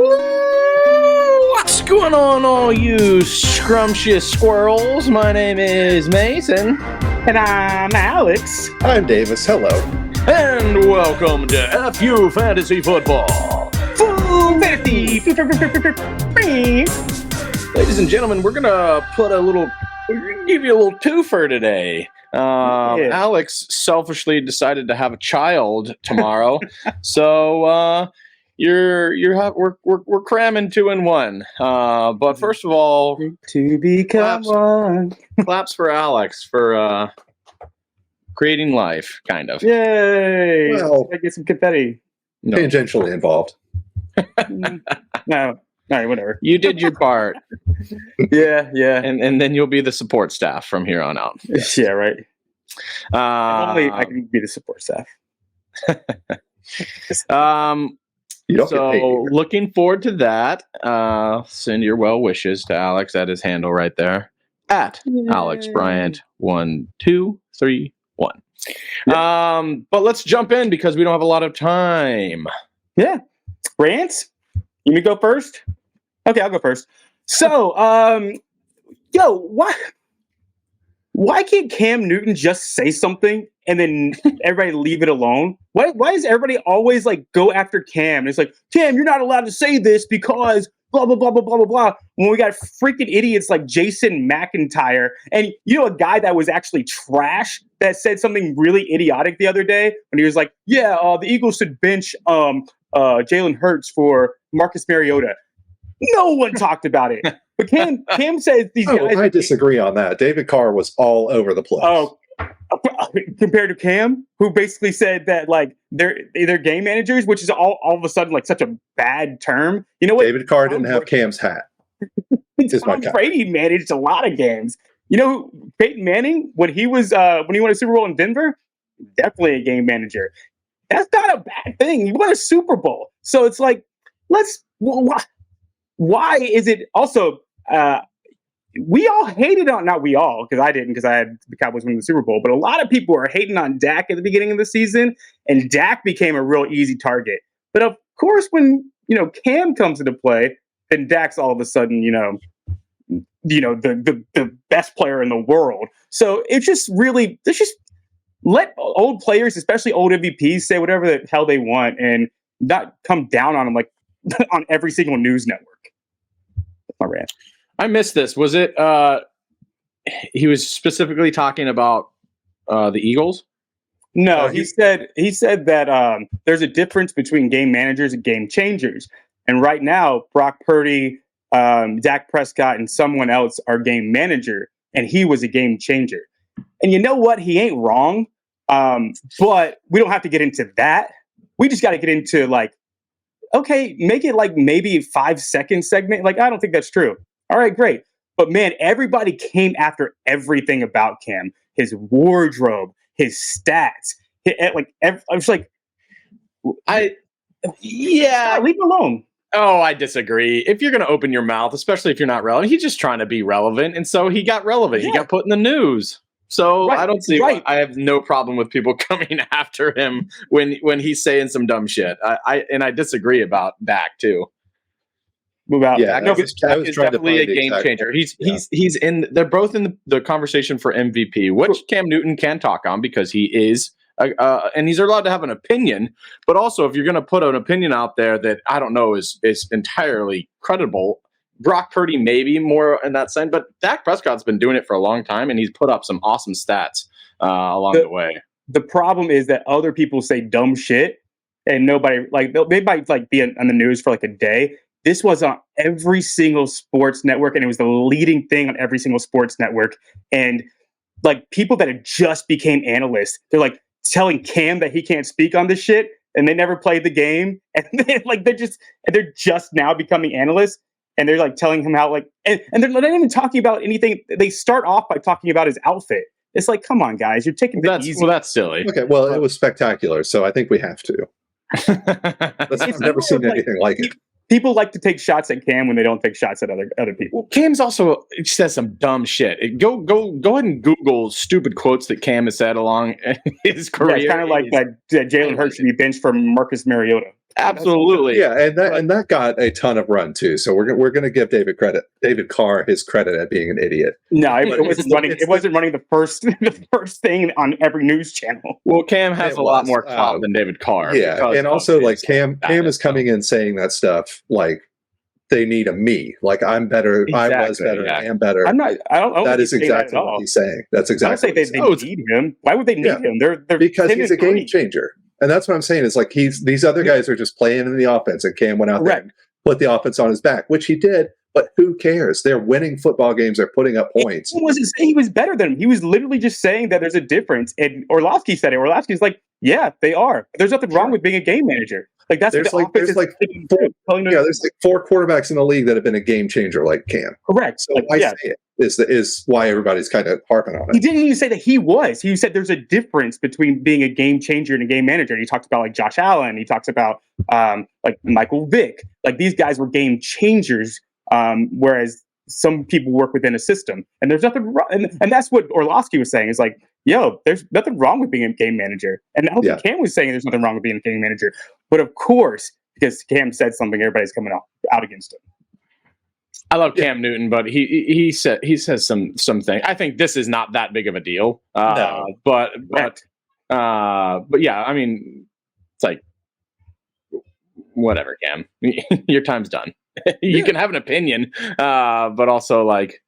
What's going on, all you scrumptious squirrels? My name is Mason. And I'm Alex. I'm Davis. Hello. And welcome to FU Fantasy Football. Full fantasy. Ladies and gentlemen, we're going to give you a little twofer today. Alex selfishly decided to have a child tomorrow. So, we're cramming 2 in 1. But first of all, to become one. Claps for Alex for creating life, kind of. Yay! Well, I get some confetti. No. Tangentially involved. No. All right, whatever. You did your part. Yeah. And then you'll be the support staff from here on out. Yeah, right. Only I can be the support staff. You don't get paid either. Looking forward to that. Send your well wishes to Alex at his handle right there at Alex Bryant 1231. But let's jump in because we don't have a lot of time. Yeah, Rants. You want me to go first? Okay, I'll go first. So, why can't Cam Newton just say something and then everybody leave it alone? Why does everybody always go after Cam? It's like, Cam, you're not allowed to say this because blah, blah, blah, blah, blah, blah, blah. When we got freaking idiots like Jason McIntyre and, a guy that was actually trash that said something really idiotic the other day when he was like, the Eagles should bench Jalen Hurts for Marcus Mariota. No one talked about it. But Cam says these guys... I disagree on that. David Carr was all over the place. Oh, compared to Cam, who basically said that they're game managers, which is all of a sudden such a bad term. You know what? David Carr didn't have Cam's hat. Tom Brady managed a lot of games. Peyton Manning, when he won a Super Bowl in Denver, definitely a game manager. That's not a bad thing. He won a Super Bowl. So it's why is it also... we all hated on, not we all, because I didn't, because I had the Cowboys winning the Super Bowl, but a lot of people were hating on Dak at the beginning of the season, and Dak became a real easy target. But of course, when, Cam comes into play, then Dak's all of a sudden, the best player in the world. So it's just really, let's just let old players, especially old MVPs, say whatever the hell they want and not come down on them on every single news network. That's my rant. I missed this. Was it he was specifically talking about the Eagles? No, he said that there's a difference between game managers and game changers. And right now, Brock Purdy, Dak Prescott, and someone else are game manager, and he was a game changer. And you know what? He ain't wrong. But we don't have to get into that. We just got to get into okay, make it maybe a 5-second segment. I don't think that's true. All right, great. But man, everybody came after everything about Cam, his wardrobe, his stats. I was like, leave him alone. Oh, I disagree. If you're going to open your mouth, especially if you're not relevant, he's just trying to be relevant. And so he got relevant. Yeah. He got put in the news. So I don't see why. I have no problem with people coming after him when he's saying some dumb shit. I disagree about Dak too. Move out. Yeah, Dak is definitely a game changer. He's in. They're both in the conversation for MVP, which Cam Newton can talk on because he is, and he's allowed to have an opinion. But also, if you're going to put an opinion out there that I don't know is entirely credible, Brock Purdy maybe more in that sense. But Dak Prescott's been doing it for a long time, and he's put up some awesome stats along the way. The problem is that other people say dumb shit, and nobody they might be on the news for a day. This was on every single sports network, and it was the leading thing on every single sports network. And people that had just became analysts, they're telling Cam that he can't speak on this shit, and they never played the game, and they're just now becoming analysts, and they're telling him how and they're not even talking about anything. They start off by talking about his outfit. It's come on, guys, you're taking it easy. Well, that's silly. Okay, well, it was spectacular, so I think we have to. I've never seen anything like it. People like to take shots at Cam when they don't take shots at other people. Well, Cam's also says some dumb shit. Go ahead and Google stupid quotes that Cam has said along his career. Yeah, it's kind of like that Jalen Hurts should be benched for Marcus Mariota. Absolutely. Yeah, and that got a ton of run too. So we're going to give David Carr his credit at being an idiot. No, it wasn't running the first thing on every news channel. Well, Cam has a lot more clout than David Carr. Yeah, and also like Cam is coming in saying that stuff like they need a me. Like I'm better. Exactly, I was better. Yeah. I am better. I'm not. I don't. That is exactly what he's saying. That's exactly. I don't say they need him. Why would they need him? They're because he's a game changer. And that's what I'm saying is like these other guys are just playing in the offense, and Cam went out there and put the offense on his back, which he did. But who cares? They're winning football games. They're putting up points. He wasn't saying he was better than him. He was literally just saying that there's a difference. And Orlovsky said it. Orlovsky's like, yeah, they are. There's nothing wrong with being a game manager. Like there's like four quarterbacks in the league that have been a game changer like Cam. Correct. So why say it is why everybody's kind of harping on it. He didn't even say that he was. He said there's a difference between being a game changer and a game manager. And he talks about like Josh Allen. He talks about like Michael Vick. Like these guys were game changers, whereas some people work within a system. And there's nothing wrong. And that's what Orlovsky was saying. Is like, yo, there's nothing wrong with being a game manager. And I don't think Cam was saying there's nothing wrong with being a game manager. But of course, because Cam said something, everybody's coming out against him. I love Cam Newton, but he says something. I think this is not that big of a deal. No. But yeah, I mean, it's like whatever, Cam. Your time's done. You can have an opinion, but also like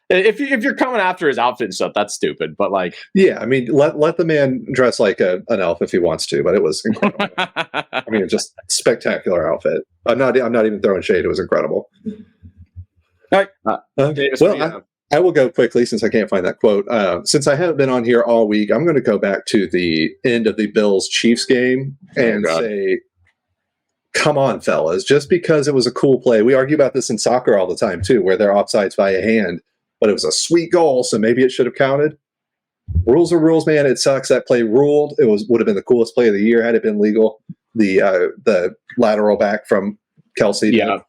if you're coming after his outfit and stuff, that's stupid. But like, yeah, I mean, let the man dress like an elf if he wants to. But it was incredible. I mean, just spectacular outfit. I'm not even throwing shade. It was incredible. All right. Davis, I will go quickly since I can't find that quote. Since I haven't been on here all week, I'm going to go back to the end of the Bills-Chiefs game and say, come on, fellas. Just because it was a cool play. We argue about this in soccer all the time, too, where they're offsides by a hand. But it was a sweet goal, so maybe it should have counted. Rules are rules, man. It sucks. That play ruled. It would have been the coolest play of the year had it been legal. The lateral back from Kelsey. Yeah.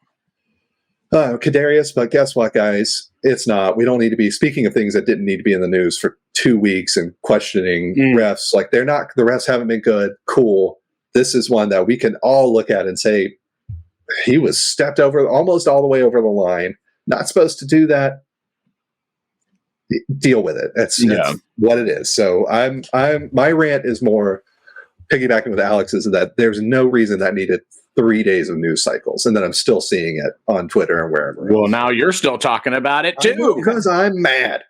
Kadarius, but guess what, guys? It's not. We don't need to be speaking of things that didn't need to be in the news for 2 weeks and questioning refs. Like they're not. The refs haven't been good. Cool. This is one that we can all look at and say he was stepped over almost all the way over the line. Not supposed to do that. Deal with it. It's what it is. So my rant is more piggybacking with Alex's that there's no reason that needed 3 days of news cycles, and then I'm still seeing it on Twitter and wherever. Well, now you're still talking about it too because I'm mad.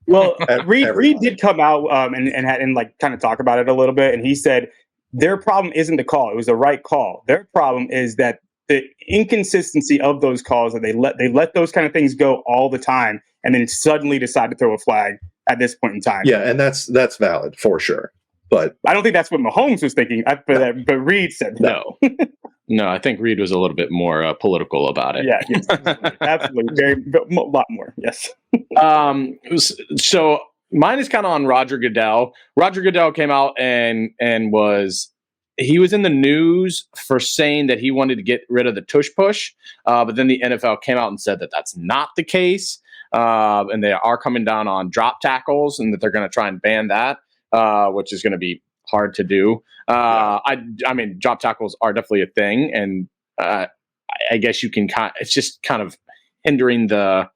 Well, Reed did come out and like kind of talk about it a little bit, and he said their problem isn't the call; it was the right call. Their problem is that the inconsistency of those calls, that they let those kind of things go all the time, and then suddenly decide to throw a flag at this point in time. Yeah, and that's valid for sure. But I don't think that's what Mahomes was thinking. But Reed said no. No, I think Reed was a little bit more political about it. Yeah, yes, absolutely, a lot more. Yes. So mine is kind of on Roger Goodell. Roger Goodell came out and was in the news for saying that he wanted to get rid of the tush push, but then the NFL came out and said that that's not the case, and they are coming down on drop tackles and that they're going to try and ban that, which is going to be hard to do. I mean, drop tackles are definitely a thing, and I guess you can it's just kind of hindering the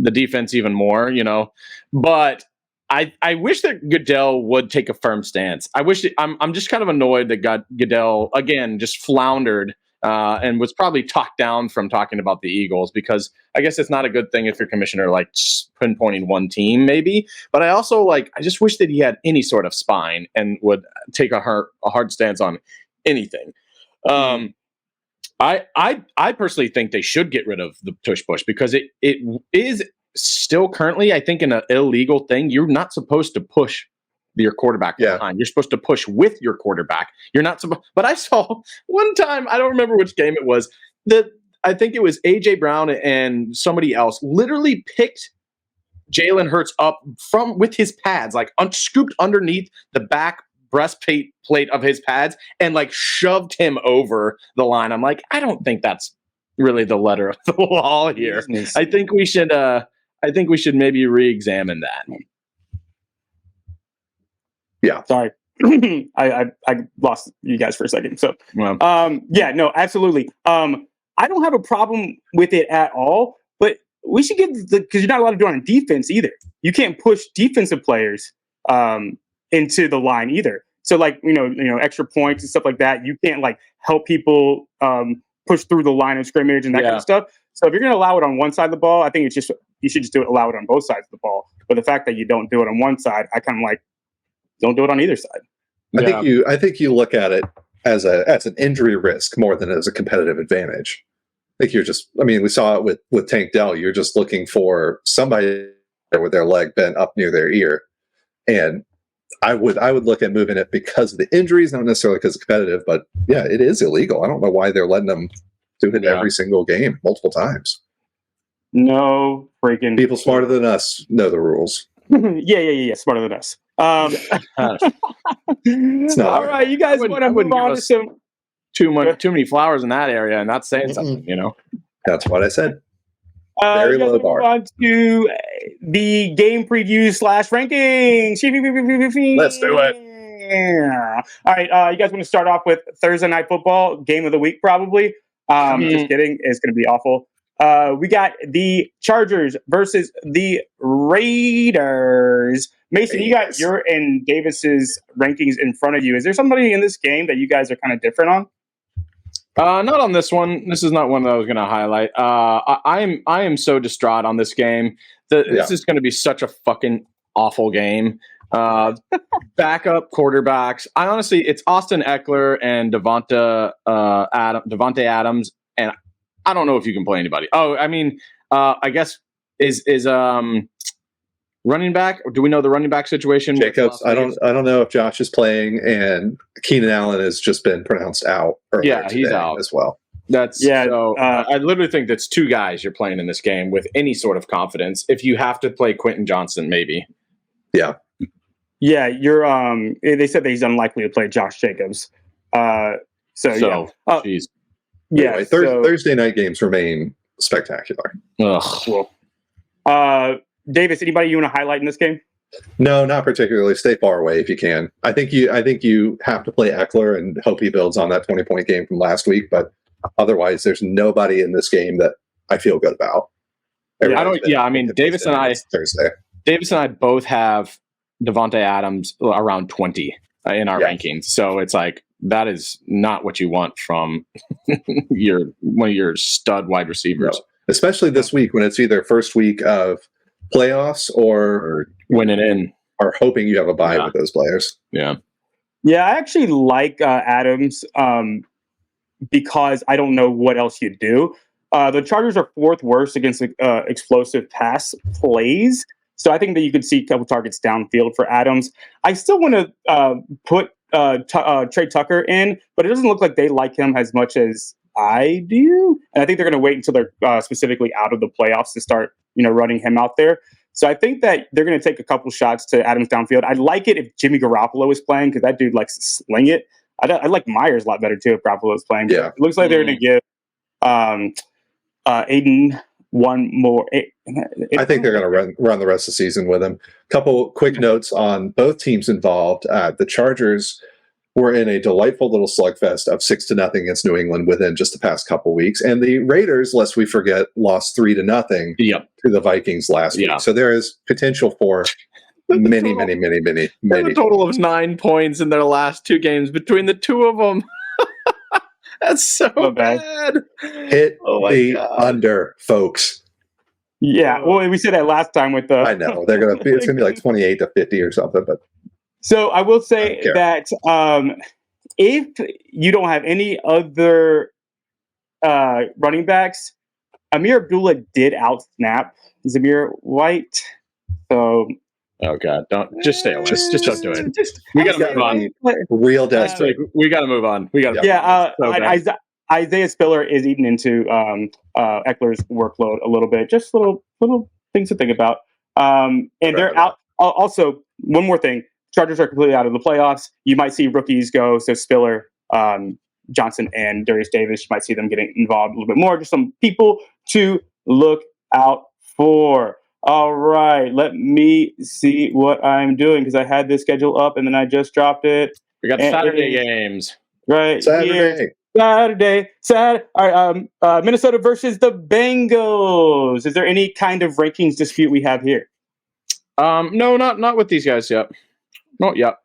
defense even more, you know. But I wish that Goodell would take a firm stance. I'm just kind of annoyed that Goodell again just floundered and was probably talked down from talking about the Eagles, because I guess it's not a good thing if your commissioner like pinpointing one team maybe. But I also I just wish that he had any sort of spine and would take a hard stance on anything. I personally think they should get rid of the tush push, because it is still currently, I think, an illegal thing. You're not supposed to push your quarterback behind. You're supposed to push with your quarterback. You're not supposed. But I saw one time, I don't remember which game it was, that I think it was AJ Brown and somebody else literally picked Jalen Hurts up with his pads, like scooped underneath the back breastplate of his pads and like shoved him over the line. I'm like, I don't think that's really the letter of the law here. I think we should maybe re-examine that. Yeah. Sorry. I lost you guys for a second. So, Well, yeah, no, absolutely. I don't have a problem with it at all, but we should get because you're not allowed to do it on defense either. You can't push defensive players into the line either. So like, extra points and stuff like that. You can't like help people push through the line of scrimmage and that kind of stuff. So if you're going to allow it on one side of the ball, I think you should just allow it on both sides of the ball. But the fact that you don't do it on one side, I kind of like, don't do it on either side. I think you look at it as an injury risk more than as a competitive advantage. I think we saw it with Tank Dell. You're just looking for somebody with their leg bent up near their ear. And I would look at moving it because of the injuries, not necessarily because it's competitive, but yeah, it is illegal. I don't know why they're letting them do it every single game, multiple times. No freaking people smarter than us know the rules. Yeah, smarter than us. It's not all right, you guys want to move on to some too many flowers in that area and not saying something, That's what I said. Very low bar. Move on to the game preview / rankings. Let's do it. All right, you guys want to start off with Thursday Night Football, game of the week, probably. Just kidding. It's going to be awful. We got the Chargers versus the Raiders. Mason, you got your and Davis's rankings in front of you. Is there somebody in this game that you guys are kind of different on? Not on this one. This is not one that I was going to highlight. I am so distraught on this game. This is going to be such a fucking awful game. Backup quarterbacks. It's Austin Eckler and Devontae Adams, and I don't know if you can play anybody. I guess is running back. Do we know the running back situation? Jacobs. I don't know if Josh is playing, and Keenan Allen has just been pronounced out. Yeah, he's out as well. I literally think that's two guys you're playing in this game with any sort of confidence. If you have to play Quentin Johnson, maybe. Yeah. Yeah, you're. They said that he's unlikely to play Josh Jacobs. Jeez. Anyway, Thursday night games remain spectacular. Ugh. Cool. Davis, anybody you want to highlight in this game? No, not particularly. Stay far away if you can. I think you have to play Eckler and hope he builds on that 20-point game from last week. But otherwise, there's nobody in this game that I feel good about. Davis and I both have Devontae Adams around 20 in our rankings. So it's like that is not what you want from one of your stud wide receivers. No. Especially this week when it's either first week of playoffs or winning in, or hoping you have a bye with those players. Yeah, I actually like Adams because I don't know what else you do. The Chargers are fourth worst against explosive pass plays, so I think that you could see a couple targets downfield for Adams. I still want to put Trey Tucker in, but it doesn't look like they like him as much as I do, and I think they're going to wait until they're specifically out of the playoffs to start, running him out there. So I think that they're going to take a couple shots to Adams downfield. I'd like it if Jimmy Garoppolo was playing because that dude likes to sling it. I like Myers a lot better too if Garoppolo was playing. Yeah, it looks like they're going to give Aiden one more. I think they're going to run the rest of the season with him. Couple quick notes on both teams involved. The Chargers were in a delightful little slugfest of 6-0 against New England within just the past couple weeks. And the Raiders, lest we forget, lost 3-0 to the Vikings last week. So there is potential for many. A total of 9 points in their last two games between the two of them. That's so bad. Hit the under, folks. Yeah, well, we said that last time with the. I know it's gonna be like 28-50 or something, but. So I will say that if you don't have any other running backs, Amir Abdullah did out-snap Zamir White. So. Oh God! Just stay away. Just don't do it. We got to move on. Real desperate. We got to move on. We got to. Yeah. Isaiah Spiller is eating into Eckler's workload a little bit. Just little things to think about. And they're out. Also, one more thing. Chargers are completely out of the playoffs. You might see rookies go. So Spiller, Johnson, and Darius Davis. You might see them getting involved a little bit more. Just some people to look out for. All right, let me see what I'm doing because I had this schedule up and then I just dropped it. We got the Saturday games. Right Saturday. here. Saturday. All right, Minnesota versus the Bengals. Is there any kind of rankings dispute we have here? No, not with these guys yet. Not yet.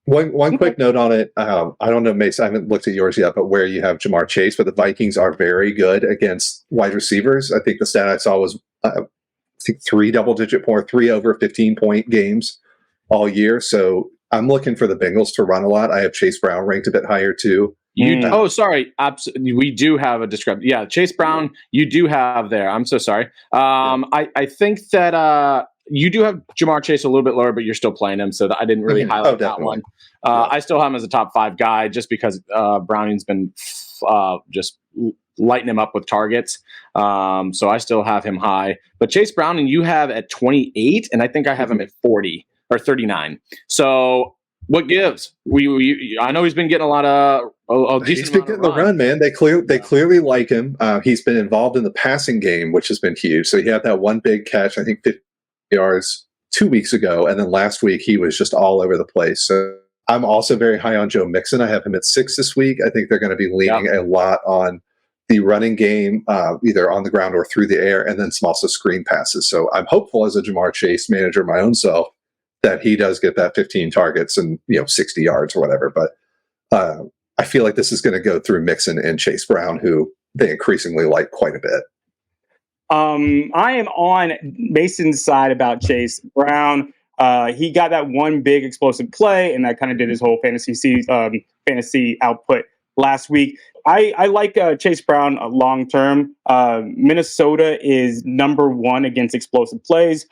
One quick note on it. I don't know, Mace, I haven't looked at yours yet, but where you have Jamar Chase, but the Vikings are very good against wide receivers. I think the stat I saw was I think 3 double-digit point, 3 over 15-point games all year. So I'm looking for the Bengals to run a lot. I have Chase Brown ranked a bit higher too. Oh, sorry. We do have a discrepancy. Yeah, Chase Brown, you do have there. I'm so sorry. I think that you do have Jamar Chase a little bit lower, but you're still playing him, so I didn't really highlight that one. I still have him as a top 5 guy just because Browning's been just lighting him up with targets. So I still have him high. But Chase Browning, you have at 28, and I think I have him at 40 or 39. So what gives? I know he's been getting a lot of he's been getting the run, man. They clearly like him. He's been involved in the passing game, which has been huge. So he had that one big catch, I think 50 yards 2 weeks ago, and then last week he was just all over the place. So I'm also very high on Joe Mixon. I have him at 6 this week. I think they're going to be leaning a lot on the running game, either on the ground or through the air, and then some also screen passes. So I'm hopeful as a Jamar Chase manager my own self that he does get that 15 targets and 60 yards or whatever. But I feel like this is going to go through Mixon and Chase Brown, who they increasingly like quite a bit. I am on Mason's side about Chase Brown. He got that one big explosive play, and that kind of did his whole fantasy output last week. I like Chase Brown long term. Minnesota is number 1 against explosive plays.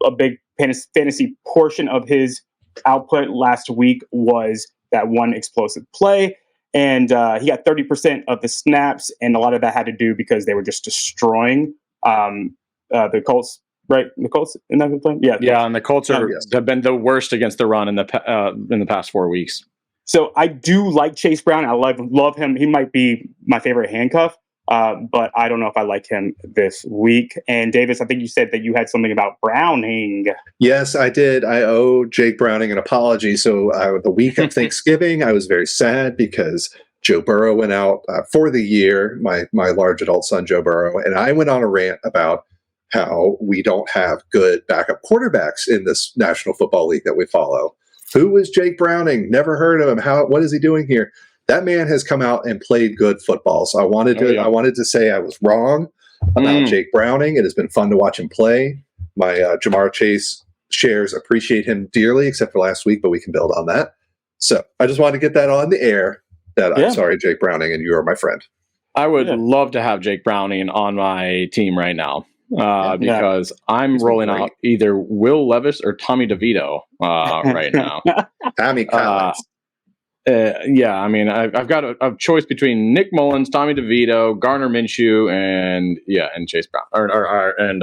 A big fantasy portion of his output last week was that one explosive play. And he got 30% of the snaps, and a lot of that had to do because they were just destroying the Colts, right? The Colts in that play? Yeah, and the Colts have been the worst against the run in the past 4 weeks. So I do like Chase Brown. I love him. He might be my favorite handcuff, but I don't know if I like him this week. And Davis, I think you said that you had something about Browning. Yes, I did. I owe Jake Browning an apology. So the week of Thanksgiving, I was very sad because Joe Burrow went out for the year, my large adult son, Joe Burrow, and I went on a rant about how we don't have good backup quarterbacks in this National Football League that we follow. Who is Jake Browning? Never heard of him. What is he doing here? That man has come out and played good football. So I wanted to say I was wrong about Jake Browning. It has been fun to watch him play. My Jamar Chase shares appreciate him dearly, except for last week, but we can build on that. So I just wanted to get that on the air. I'm sorry, Jake Browning, and you are my friend. I would love to have Jake Browning on my team right now because I'm rolling out either Will Levis or Tommy DeVito right now. Tommy Collins. I mean, I've got a choice between Nick Mullins, Tommy DeVito, Garner Minshew, and Chase Brown and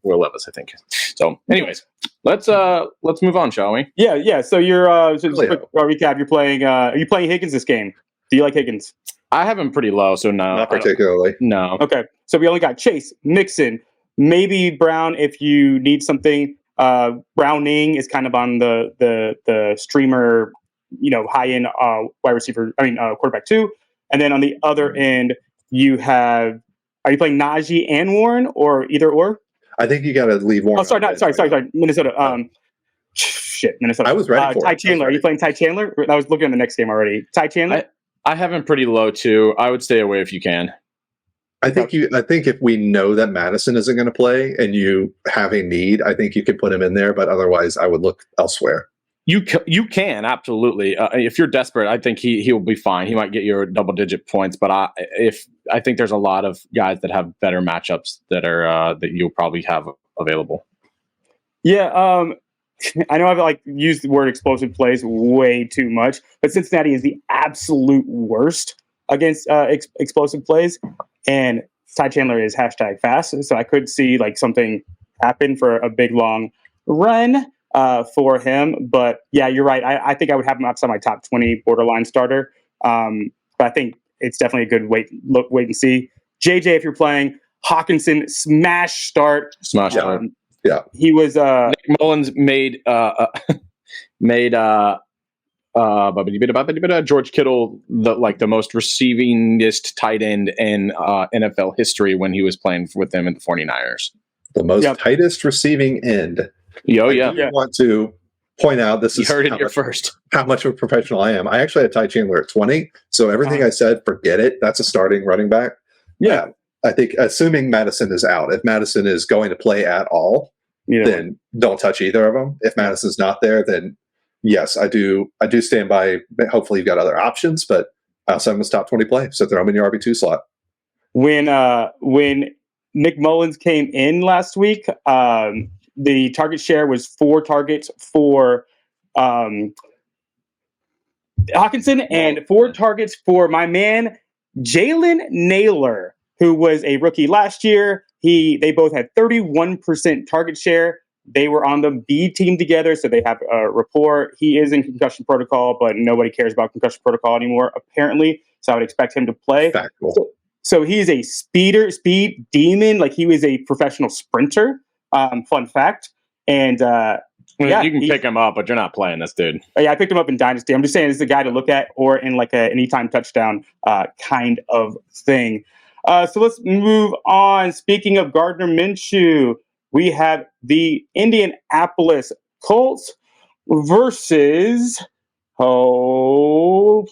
Will Levis, I think. So, anyways, let's move on, shall we? Yeah. So you're just quick recap. You're playing. Are you playing Higgins this game? Do you like Higgins? I have him pretty low, so no, not particularly. No. Okay, so we only got Chase, Mixon, maybe Brown if you need something. Browning is kind of on the streamer, high end wide receiver. Quarterback 2, and then on the other end you have. Are you playing Najee and Warren or either or? I think you got to leave Warren. Oh, sorry, Minnesota. Minnesota. I was ready for Ty Chandler. Are you playing Ty Chandler? I was looking at the next game already. Ty Chandler. I have him pretty low too. I would stay away if you can. I think if we know that Madison isn't going to play and you have a need, I think you could put him in there. But otherwise, I would look elsewhere. You can absolutely. If you're desperate, I think he'll be fine. He might get your double-digit points, but I think there's a lot of guys that have better matchups that are that you'll probably have available. Yeah, I know I've used the word explosive plays way too much, but Cincinnati is the absolute worst against explosive plays, and Ty Chandler is #fast, so I could see something happen for a big long run for him. But yeah, you're right. I think I would have him outside my top 20 borderline starter. But I think it's definitely a good wait and see. JJ, if you're playing, Hawkinson, smash start. Smash start. Yeah. He was Nick Mullins made George Kittle the most receivingest tight end in NFL history when he was playing with them in the 49ers. The most tightest receiving end. I want to point out this is heard it here first. How much of a professional I am. I actually had Ty Chandler at 20, so everything I said, forget it. That's a starting running back. Yeah. I think assuming Madison is out, if Madison is going to play at all, then don't touch either of them. If Madison's not there, then yes, I do stand by. Hopefully you've got other options, but I also have him as top 20 play, so throw him in your RB2 slot. When Nick Mullins came in last week, the target share was 4 targets for Hawkinson and 4 targets for my man Jalen Naylor, who was a rookie last year. They both had 31% target share. They were on the B team together, so they have a rapport. He is in concussion protocol, but nobody cares about concussion protocol anymore, apparently. So I would expect him to play. So he's a speed demon. Like, he was a professional sprinter. Fun fact. And you can pick him up, but you're not playing this dude. Yeah, I picked him up in Dynasty. I'm just saying, it's the guy to look at, or in like an anytime touchdown kind of thing. So let's move on. Speaking of Gardner Minshew, we have the Indianapolis Colts versus I'm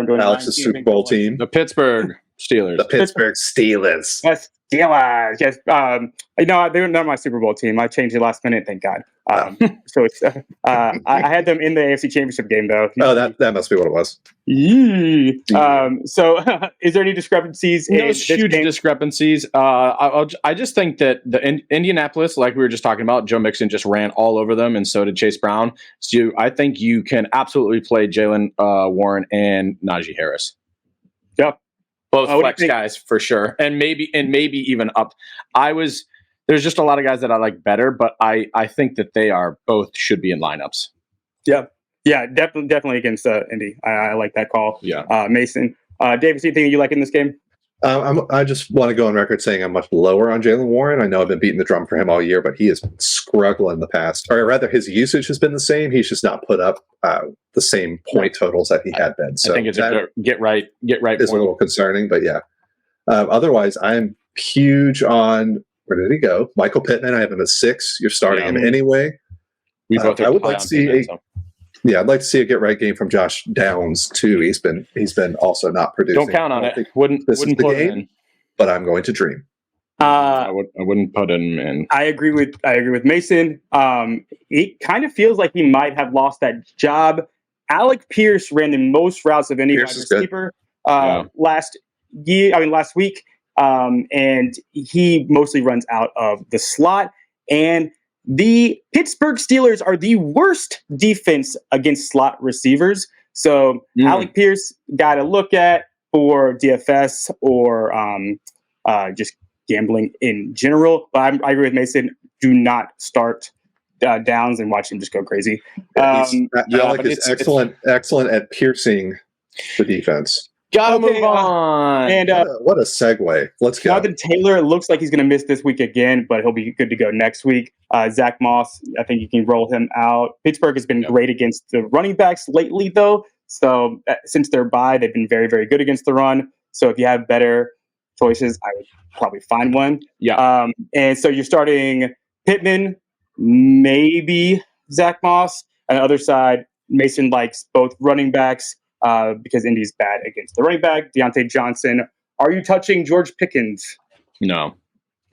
doing Alex's Super Bowl team, the Pittsburgh Steelers. The Pittsburgh Steelers. Yes, Steelers. Yes. They're not my Super Bowl team. I changed it last minute, thank God. So it's I had them in the AFC Championship game, though. Oh, that must be what it was. So is there any discrepancies? No huge discrepancies. I just think that the Indianapolis, like we were just talking about, Joe Mixon just ran all over them, and so did Chase Brown. So I think you can absolutely play Jalen Warren and Najee Harris. Yep. Both flex guys for sure, and maybe even up. There's just a lot of guys that I like better, but I think that they are both should be in lineups. Yeah, definitely against Indy. I like that call. Yeah, Mason, Davis, anything you like in this game? I just want to go on record saying I'm much lower on Jalen Warren. I know I've been beating the drum for him all year, but he has been struggling in the past. Or rather, his usage has been the same. He's just not put up the same point totals that he had been. So I think it's a get right. Is a little concerning, but yeah. Otherwise, I'm huge on, where did he go? Michael Pittman. I have him at 6. You're starting him anyway. We both I would like to see I'd like to see a get right game from Josh Downs too. He's been also not producing. Don't count on it. Wouldn't put him in. But I'm going to dream. I wouldn't put him in. I agree with Mason. It kind of feels like he might have lost that job. Alec Pierce ran the most routes of any wide receiver last week. And he mostly runs out of the slot. And the Pittsburgh Steelers are the worst defense against slot receivers. So Alec Pierce got to look at for DFS or just gambling in general. But I agree with Mason. Do not start Downs and watch him just go crazy. Alec is excellent at piercing the defense. Gotta move on. And what a segue. Let's go. Jonathan Taylor looks like he's going to miss this week again, but he'll be good to go next week. Zach Moss, I think you can roll him out. Pittsburgh has been great against the running backs lately, though. So since they're bye, they've been very, very good against the run. So if you have better choices, I would probably find one. Yeah. And so you're starting Pittman, maybe Zach Moss. On the other side, Mason likes both running backs. Because Indy's bad against the running back. Deontay Johnson. Are you touching George Pickens? No.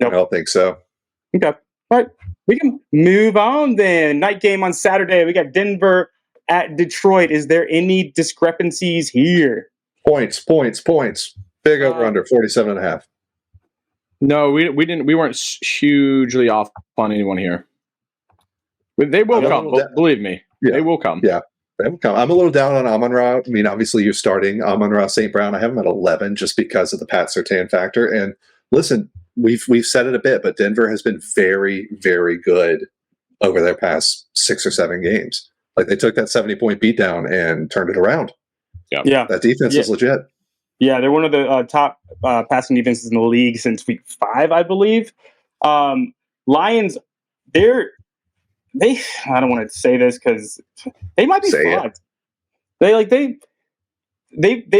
Nope. I don't think so. Okay. All right. We can move on then. Night game on Saturday. We got Denver at Detroit. Is there any discrepancies here? Points. Big over under 47.5. No, we didn't. We weren't hugely off on anyone here. They will come. Believe me. Yeah. They will come. Yeah. I'm a little down on Amon-Ra. I mean, obviously you're starting Amon-Ra St. Brown. I have him at 11 just because of the Pat Surtain factor. And listen, we've said it a bit, but Denver has been very, very good over their past 6 or 7 games. Like, they took that 70-point beatdown and turned it around. Yeah. That defense is legit. Yeah, they're one of the top passing defenses in the league since week 5, I believe. Lions, I don't want to say this because they might be fucked. They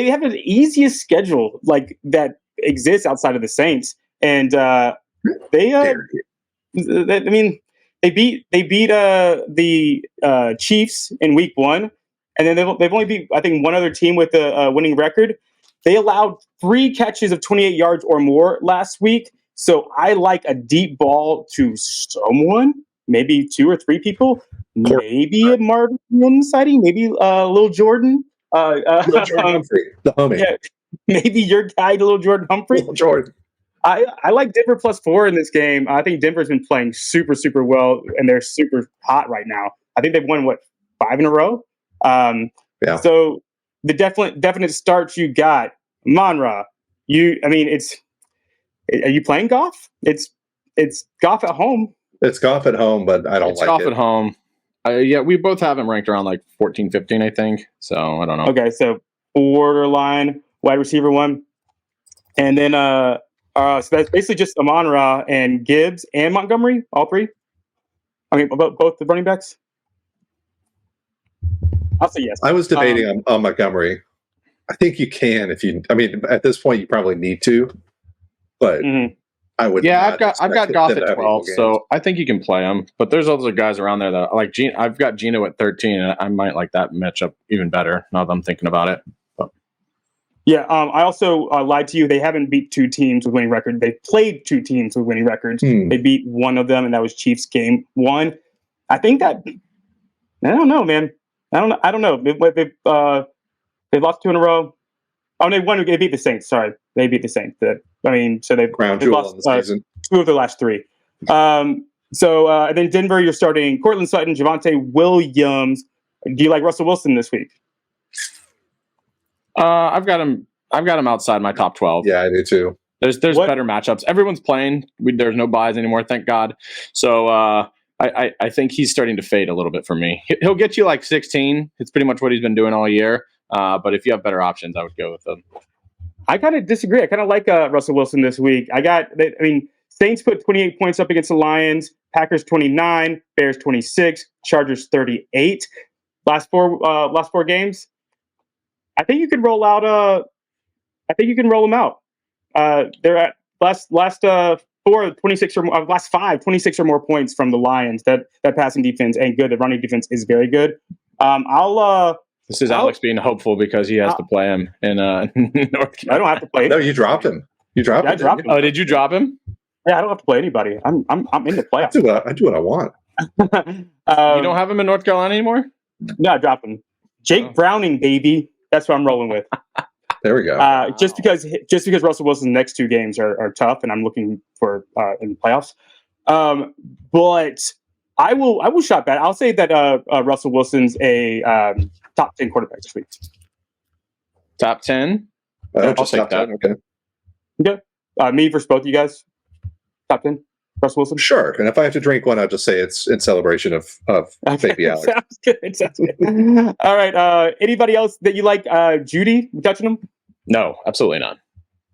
have an easiest schedule like that exists outside of the Saints, and they beat the Chiefs in week 1, and then they've only beat, I think, one other team with a winning record. They allowed 3 catches of 28 yards or more last week. So I like a deep ball to someone, maybe 2 or 3 people, maybe a Marvin sighting, maybe Lil Jordan. Jordan Humphrey, the homie. Yeah, maybe your guy, Lil Jordan Humphrey. Lil Jordan. I like Denver +4 in this game. I think Denver's been playing super, super well, and they're super hot right now. I think they've won, 5 in a row? Yeah. So the definite starts you got, Monra. Are you playing Goff? It's Goff at home. It's Goff at home, but I don't like it. It's Goff at home. Yeah, we both have him ranked around 14, 15, I think. So I don't know. Okay, so borderline wide receiver 1. And then so that's basically just Amon-Ra and Gibbs and Montgomery, all 3. I mean, both the running backs. I'll say yes. I was debating on Montgomery. I think you can at this point you probably need to, but I would. Yeah, I've got Goff at 12, so I think you can play him. But there's other guys around there that like I've got Geno at 13, and I might like that matchup even better now that I'm thinking about it. But. Yeah, I also lied to you. They haven't beat 2 teams with winning record. They played 2 teams with winning records. They beat one of them, and that was Chiefs game 1. I think that. I don't know, man. I don't know. They've lost 2 in a row. Oh, they beat the Saints. Sorry, they beat the Saints. So they've lost 2 of the last 3. And then Denver, you're starting Cortland Sutton, Javonte Williams. Do you like Russell Wilson this week? I've got him outside my top 12. Yeah, I do too. There's better matchups. Everyone's playing. There's no buys anymore, thank God. So I think he's starting to fade a little bit for me. He'll get you 16. It's pretty much what he's been doing all year. But if you have better options, I would go with them. I kind of disagree. I kind of like Russell Wilson this week. Saints put 28 points up against the Lions, Packers 29, Bears 26, Chargers 38. Last four games. I think you could roll out. I think you can roll them out. They're at last 4 26 or more, last 5 26 or more points from the Lions. That passing defense ain't good. The running defense is very good. This is Alex being hopeful because he has to play him in North Carolina. I don't have to play him. No, you dropped him. I dropped him. Oh, did you drop him? Yeah, I don't have to play anybody. I'm in the playoffs. I do what I want. You don't have him in North Carolina anymore? No, I dropped him. Jake Browning, baby. That's what I'm rolling with. There we go. Just because Russell Wilson's next 2 games are tough, and I'm looking for in the playoffs. But I will shot that. I'll say that Russell Wilson's a top 10 quarterback this week. Top 10? I'll take that. Okay. Me versus both of you guys. Top 10. Russell Wilson. Sure. And if I have to drink one, I'll just say it's in celebration of baby Alex. Sounds good. All right. Anybody else that you like? Judy, you touching him? No, absolutely not.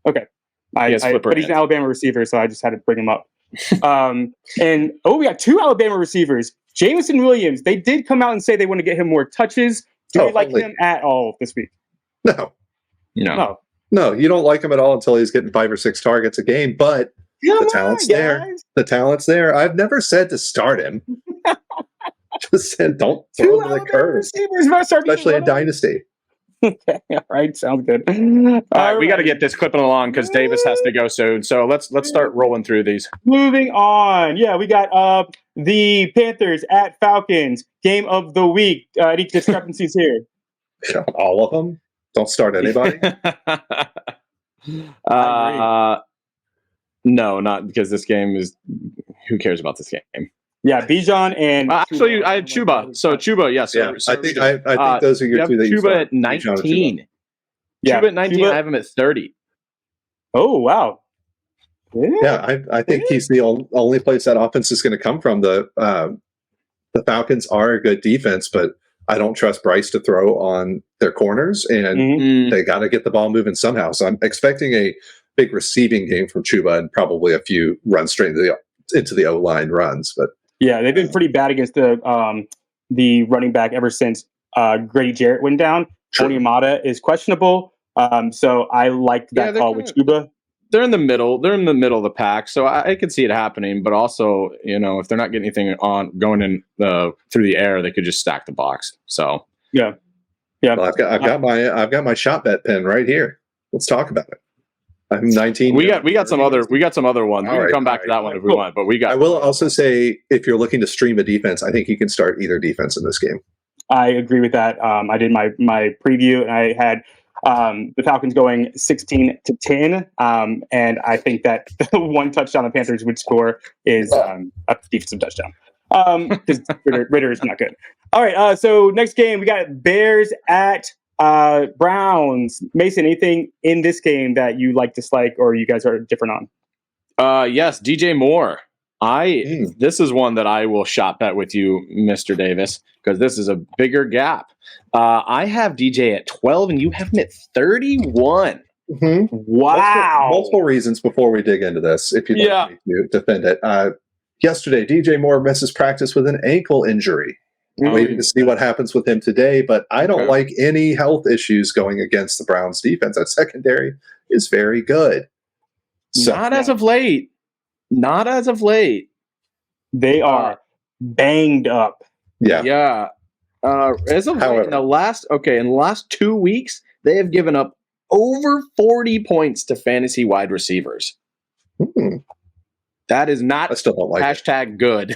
Okay. But he's an Alabama receiver, so I just had to bring him up. We got 2 Alabama receivers. Jameson Williams. They did come out and say they want to get him more touches. Do you like him at all this week? No, you don't like him at all until he's getting 5 or 6 targets a game. But the talent's there. The talent's there. I've never said to start him. Just said don't throw him the curve, especially in Dynasty. Okay, all right, sounds good. All right, we got to get this clipping along because Davis has to go soon. So let's start rolling through these. Moving on. Yeah, we got the Panthers at Falcons, game of the week. Any discrepancies here? All of them. Don't start anybody. No, not because this game is. Who cares about this game? Yeah, Bijan and actually, I had Chuba. So Chuba, yes. Yeah, I think those are your 2 that you Chuba at 19. Yeah, Chuba at 19. I have him at 30. Oh wow. Yeah, I think he's the only place that offense is going to come from. The Falcons are a good defense, but I don't trust Bryce to throw on their corners, and they got to get the ball moving somehow. So I'm expecting a big receiving game from Chuba and probably a few runs straight into the O-line runs. But yeah, they've been pretty bad against the running back ever since Grady Jarrett went down. Tony Amata is questionable. So I like that call with Chuba. They're in the middle. They're in the middle of the pack, so I could see it happening. But also, if they're not getting anything going in through the air, they could just stack the box. So yeah. Well, I've got my shot bet pen right here. Let's talk about it. I'm 19. We got some other ones. We can come back to that one if we want. But I will also say, if you're looking to stream a defense, I think you can start either defense in this game. I agree with that. I did my preview, and I had the Falcons going 16-10, and I think that the one touchdown the Panthers would score is a defensive touchdown. Because Ritter is not good. All right, so next game we got Bears at Browns. Mason, anything in this game that you like, dislike, or you guys are different on? Yes, DJ Moore. This is one that I will shot bet with you, Mr. Davis, because this is a bigger gap. I have DJ at 12 and you have him at 31. Mm-hmm. Wow. Multiple reasons before we dig into this, if you'd like me to defend it. Yesterday, DJ Moore misses practice with an ankle injury. Waiting to see what happens with him today, but I don't like any health issues going against the Browns defense. That secondary is very good. So, Not as of late. They are banged up. Yeah. As of late, in the last 2 weeks, they have given up over 40 points to fantasy wide receivers. That is not I still don't like hashtag good.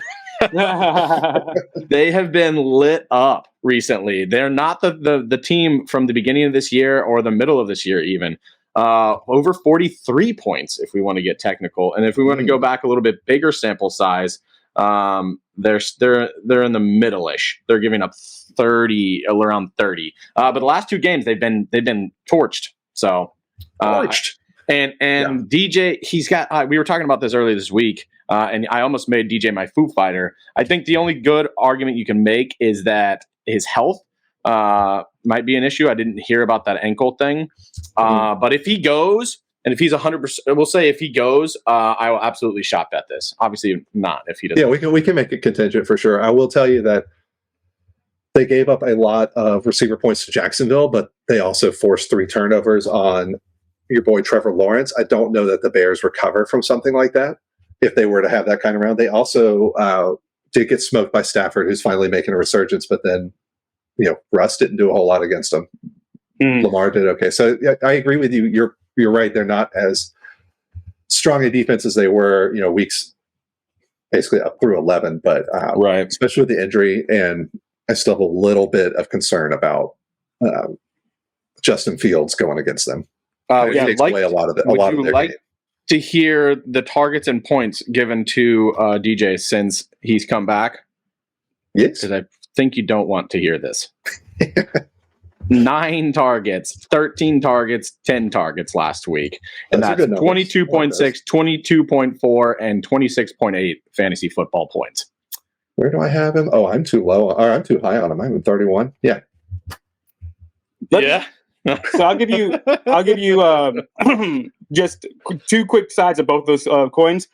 They have been lit up recently. They're not the team from the beginning of this year or the middle of this year even. Over 43 points if we want to get technical. And if we want to go back a little bit bigger sample size, they're in the middle-ish. They're giving up around 30. But the last two games they've been torched. So and DJ, he's got we were talking about this earlier this week. And I almost made DJ my Foo Fighter. I think the only good argument you can make is that his health might be an issue. I didn't hear about that ankle thing. But if he goes, and if he's 100%, we'll say if he goes, I will absolutely shot bet this. Obviously not if he doesn't. Yeah, we can make it contingent for sure. I will tell you that they gave up a lot of receiver points to Jacksonville, but they also forced 3 turnovers on your boy Trevor Lawrence. I don't know that the Bears recover from something like that if they were to have that kind of round. They also did get smoked by Stafford, who's finally making a resurgence, but then Russ didn't do a whole lot against them. Lamar did okay. So yeah, I agree with you. You're right. They're not as strong a defense as they were, weeks basically up through 11. But especially with the injury, and I still have a little bit of concern about Justin Fields going against them. It takes away a lot of their game. To hear the targets and points given to DJ since he's come back? Yes. Because I think you don't want to hear this. 9 targets, 13 targets, 10 targets last week. And that's 22.6, 22.4, and 26.8 fantasy football points. Where do I have him? Oh, I'm too low. Or I'm too high on him. I'm at 31. Yeah. So I'll give you just 2 quick sides of both those coins.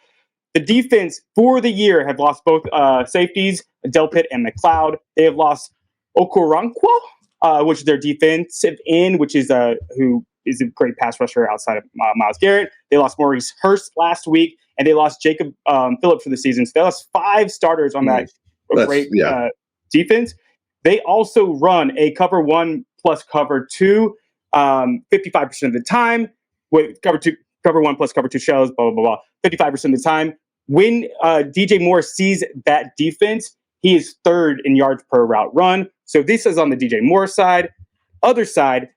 The defense for the year have lost both safeties, Delpit and McLeod. They have lost Okoronkwo, which is their defensive end, which is who is a great pass rusher outside of Myles Garrett. They lost Maurice Hurst last week, and they lost Jacob Phillip for the season. So they lost 5 starters on that great defense. They also run a cover 1 plus cover 2 55% of the time. With cover 1 plus cover 2 shells, blah, blah, blah, 55% of the time. When DJ Moore sees that defense, he is 3rd in yards per route run. So this is on the DJ Moore side. Other side,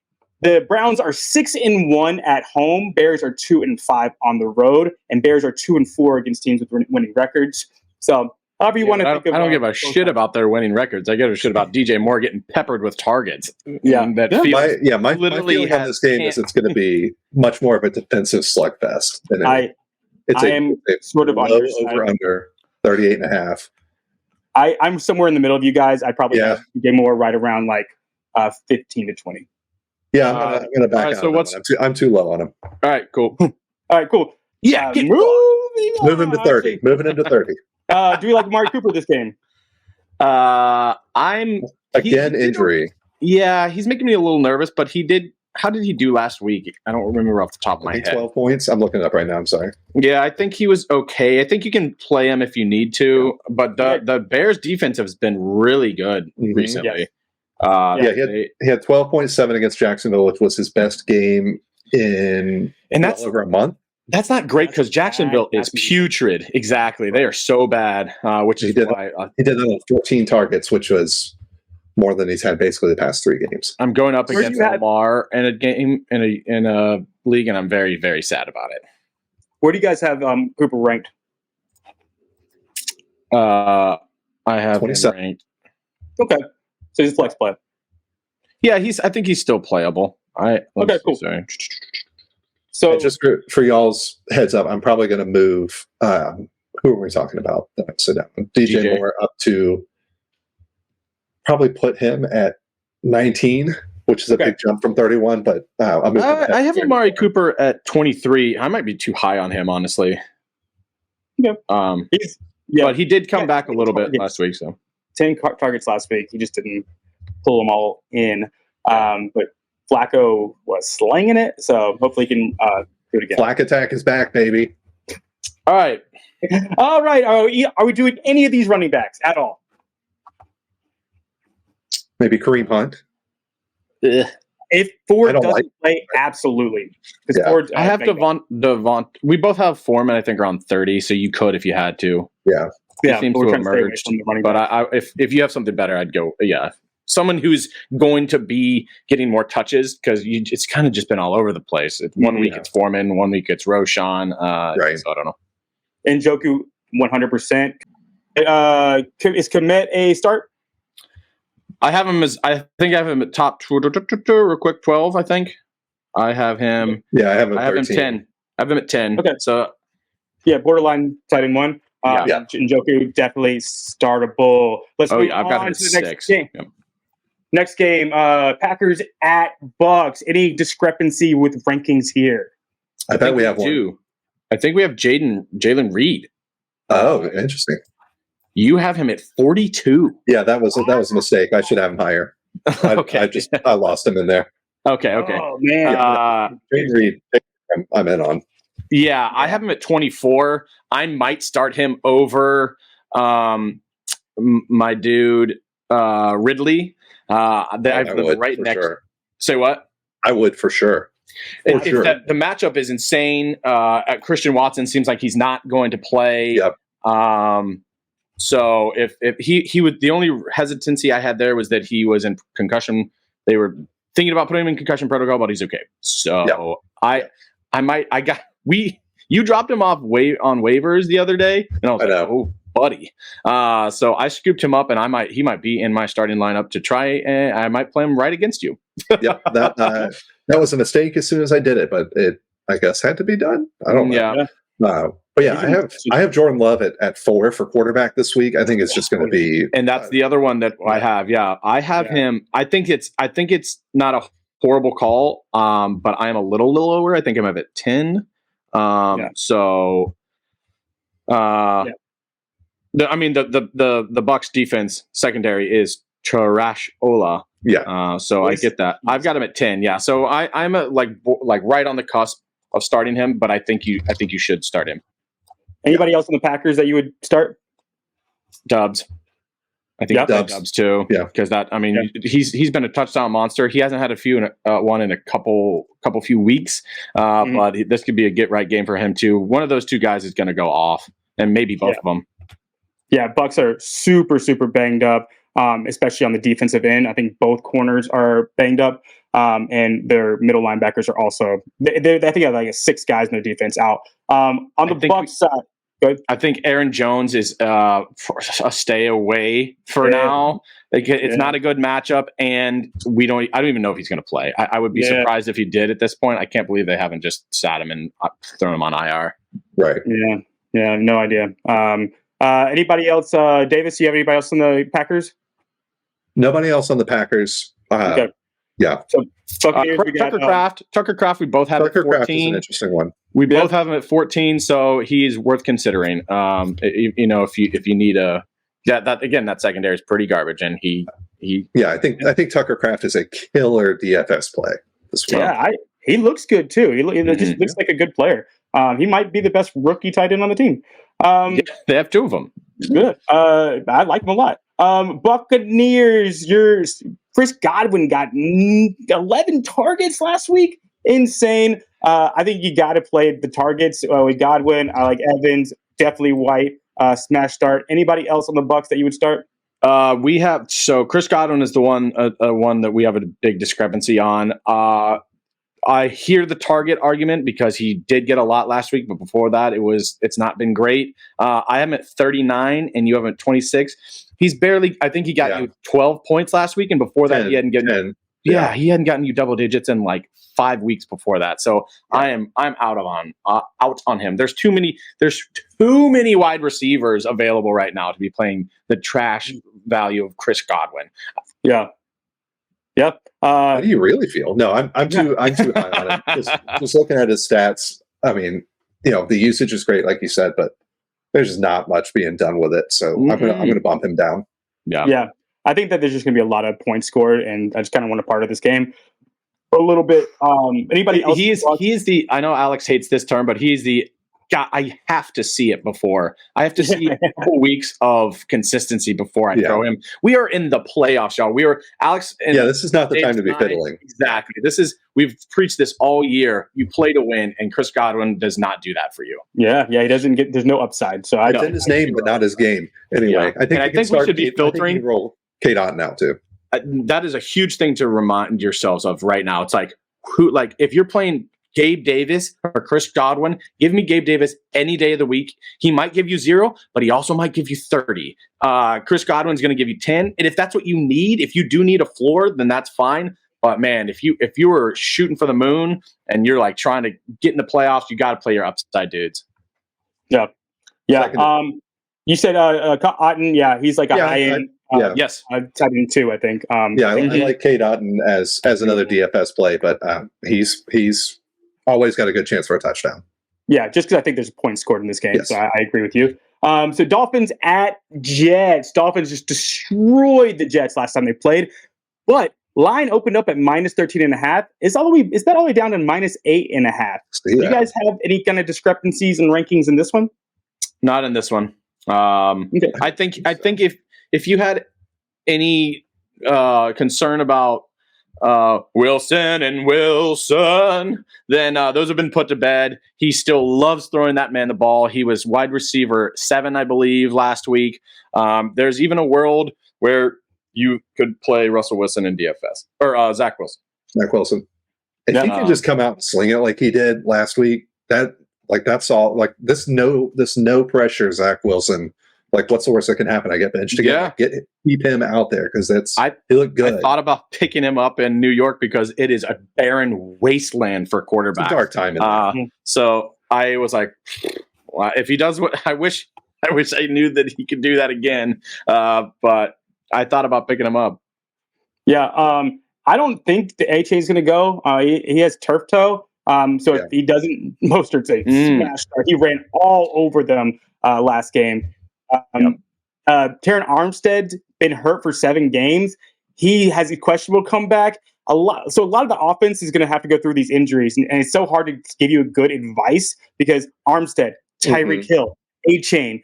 the Browns are 6-1 at home. Bears are 2-5 on the road, and Bears are 2-4 against teams with winning records. So however you want to think of it. I don't give a shit about their winning records. I give a shit about DJ Moore getting peppered with targets. My feeling on this game is it's going to be much more of a defensive slugfest than I am sort of low over under 38.5. I'm somewhere in the middle of you guys. I probably have DJ Moore right around like 15 to 20. Yeah, I'm gonna back out. So what's I'm too low on him. All right, cool. All right, cool. Yeah, moving to 30. Moving into 30. Do we like Amari Cooper this game? I'm injury. Yeah, he's making me a little nervous, but he did. How did he do last week? I don't remember off the top of my head. 12 points. I'm looking it up right now. I'm sorry. Yeah, I think he was okay. I think you can play him if you need to, but the Bears' defense has been really good recently. Yes. He had 12.7 against Jacksonville, which was his best game in that's over a month. That's not great because Jacksonville is putrid. Exactly, they are so bad. Which is why he did that on 14 targets, which was more than he's had basically the past 3 games. I'm going up against Lamar in a game in a league, and I'm very, very sad about it. Where do you guys have Cooper ranked? I have him ranked. Okay, so he's a flex play. Yeah, I think he's still playable. Okay, cool. Sorry. So just for y'all's heads up, I'm probably going to move. Who are we talking about? Sit down. DJ Moore up to. Probably put him at 19, which is a big jump from 31. But I have Amari Cooper at 23. I might be too high on him, honestly. Yeah. But he did come back a little bit last week. So 10 targets last week. He just didn't pull them all in. But Flacco was slinging it, so hopefully he can do it again. Flack attack is back, baby. All right. All right. Are we doing any of these running backs at all? Maybe Kareem Hunt. If Ford doesn't play, absolutely. Ford, I have Devont. We both have Foreman, I think, around 30, so you could if you had to. Yeah. He seems to have emerged. But if you have something better, I'd go, someone who's going to be getting more touches because it's kind of just been all over the place. One week it's Foreman, 1 week it's Roshan. Right. So I don't know. Njoku, 100%. Is Komet a start? I have him I have him at top real quick 12. I think I have him. Yeah, I have him 10. I have him at 10. Okay, so borderline tight end 1. Njoku definitely startable. Let's move I've got him on at to the next 6. game. Yep. Next game, Packers at Bucks. Any discrepancy with rankings here? I think we have one. I think we have Jalen Reed. Oh, interesting. You have him at 42. Yeah, that was a mistake. I should have him higher. Okay. I lost him in there. Okay. Oh man. Jalen Reed, I'm in on. Yeah, I have him at 24. I might start him over my dude Ridley. Right next. Sure. Say what? I would for sure. The matchup is insane. Christian Watson seems like he's not going to play. Yep. So if he would, the only hesitancy I had there was that he was in concussion. They were thinking about putting him in concussion protocol, but he's okay. So you dropped him off on waivers the other day, and I was oh, buddy. So I scooped him up, and he might be in my starting lineup to try, and I might play him right against you. Yep, that was a mistake as soon as I did it, but it I guess had to be done. I don't know. But yeah, I have Jordan Love at 4 for quarterback this week. I think it's just going to be, and that's the other one that I have. Yeah, I have him. I think it's not a horrible call. But I am a little lower. I think I'm at 10. So, the Bucs defense secondary is trash-ola. Yeah. So I get that. I've got him at 10. Yeah. So I'm at like right on the cusp of starting him, but I think you should start him. Anybody else in the Packers that you would start? Dubs. I think Dubs too. Yeah. Because he's been a touchdown monster. He hasn't had one in a couple few weeks. But this could be a get right game for him too. One of those two guys is going to go off, and maybe both of them. Yeah, Bucks are super, super banged up, especially on the defensive end. I think both corners are banged up, and their middle linebackers are also. I think they have like 6 guys in their defense out. On the Bucks side, I think Aaron Jones is a stay away for now. It's not a good matchup, and I don't even know if he's going to play. I would be surprised if he did at this point. I can't believe they haven't just sat him and thrown him on IR. Right. Yeah. No idea. Anybody else? Davis, you have anybody else on the Packers? Nobody else on the Packers. Okay. Yeah. So Buccaneers, we got, Tucker Kraft, we both have Tucker at 14. Kraft is an interesting one. We both have him at 14, so he's worth considering. If you need that secondary is pretty garbage, and he. Yeah, I think Tucker Kraft is a killer DFS play as well. Yeah, he looks good too. He just looks like a good player. He might be the best rookie tight end on the team. They have two of them. Good. I like him a lot. Buccaneers, Chris Godwin got 11 targets last week. Insane. I think you got to play the targets with Godwin. I like Evans, definitely White. Smash start. Anybody else on the Bucs that you would start? We have Chris Godwin is the one that we have a big discrepancy on. I hear the target argument because he did get a lot last week, but before that, it's not been great. I am at 39 and you have him at 26. He's barely. I think he got you 12 points last week, and before that, he hadn't gotten. He hadn't gotten you double digits in like 5 weeks before that. So I'm out on him. There's too many wide receivers available right now to be playing the trash value of Chris Godwin. Yeah. Yep. How do you really feel? No, I'm too high on it. Just looking at his stats, I mean, the usage is great, like you said, but there's just not much being done with it. So I'm gonna bump him down. Yeah. I think that there's just gonna be a lot of points scored, and I just kind of want a part of this game a little bit. Anybody else? He's the. I know Alex hates this term, but he's the. God, I have to see it before. I have to see a couple weeks of consistency before I throw him. We are in the playoffs, y'all. We are Alex. This is not the time to be fiddling. Exactly. We've preached this all year. You play to win, and Chris Godwin does not do that for you. Yeah. He doesn't get. There's no upside. So it's in his name, but not his game. Anyway, I think we should be filtering. Roll Kate Otten out too. That is a huge thing to remind yourselves of right now. It's like if you're playing Gabe Davis or Chris Godwin, give me Gabe Davis any day of the week. He might give you 0, but he also might give you 30. Chris Godwin's going to give you 10. And if that's what you need, if you do need a floor, then that's fine. But man, if you were shooting for the moon and you're like trying to get in the playoffs, you got to play your upside dudes. Yeah. You said Otten. Yeah, he's like a high end. Yes, tight end too. I think. I like Kate Otten as another DFS play, but he's always got a good chance for a touchdown. Yeah, just because I think there's points scored in this game. Yes. So I agree with you. So Dolphins at Jets. Dolphins just destroyed the Jets last time they played. But line opened up at -13.5. Is that all the way down to -8.5? Do you guys have any kind of discrepancies and rankings in this one? Not in this one. Okay. I think if you had any concern about Wilson, then those have been put to bed. He still loves throwing that man the ball. He was wide receiver 7, I believe, last week. There's even a world where you could play Russell Wilson in DFS or Zach Wilson. Zach Wilson. If he can just come out and sling it like he did last week, that's all. Like this no pressure Zach Wilson. Like, what's the worst that can happen? I get benched again. Keep him out there because he looked good. I thought about picking him up in New York because it is a barren wasteland for quarterbacks. It's a dark time in there. So I was like, well, if he does what I wish I knew that he could do that again. But I thought about picking him up. Yeah, I don't think the HA is going to go. He has turf toe. If he doesn't, Mostert's a smash start. He ran all over them last game. Terran Armstead been hurt for 7 games. He has a questionable comeback. A lot of the offense is going to have to go through these injuries, and it's so hard to give you a good advice because Armstead, Tyreek Hill, A-Chain,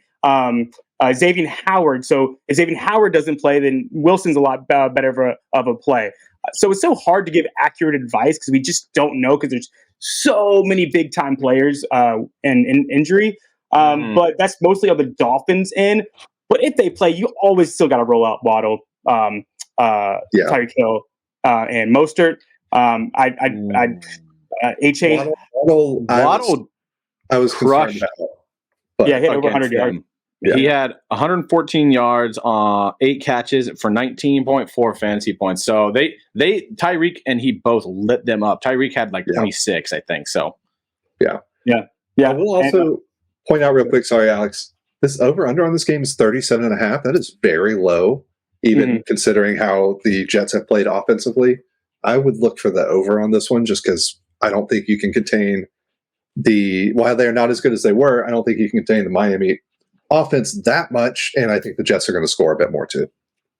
Xavier Howard. So if Xavier Howard doesn't play, then Wilson's a lot better of a play. So it's so hard to give accurate advice because we just don't know because there's so many big time players and injury. But that's mostly on the Dolphins end. But if they play, you always still got to roll out Waddle, Tyreek Hill, and Mostert. A-Chain. Waddle. I was crushed. He hit over 100 yards. Yeah. He had 114 yards, 8 catches for 19.4 fantasy points. So Tyreek and he both lit them up. Tyreek had 26, I think. So yeah. I will also point out real quick. Sorry, Alex. This over-under on this game is 37.5. That is very low, even considering how the Jets have played offensively. I would look for the over on this one just because I don't think you can contain while they're not as good as they were, I don't think you can contain the Miami offense that much, and I think the Jets are going to score a bit more too.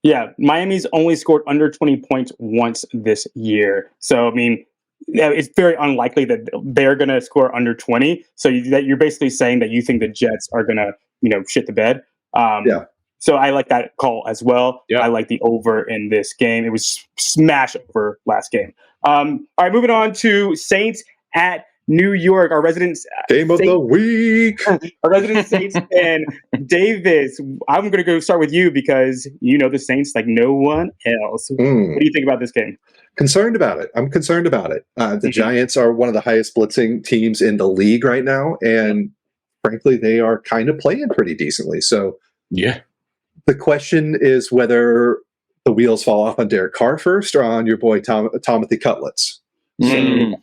Yeah, Miami's only scored under 20 points once this year. So, I mean, it's very unlikely that they're going to score under 20. So you're basically saying that you think the Jets are going to, shit the bed. Yeah. So I like that call as well. Yeah. I like the over in this game. It was smash over last game. All right, moving on to Saints at New York. Our resident game of the week. Our resident Saints fan, Davis. I'm going to go start with you because you know the Saints like no one else. What do you think about this game? Concerned about it. I'm concerned about it. The Giants are one of the highest blitzing teams in the league right now, and frankly, they are kind of playing pretty decently. So, yeah. The question is whether the wheels fall off on Derek Carr first or on your boy Timothy Cutlets. So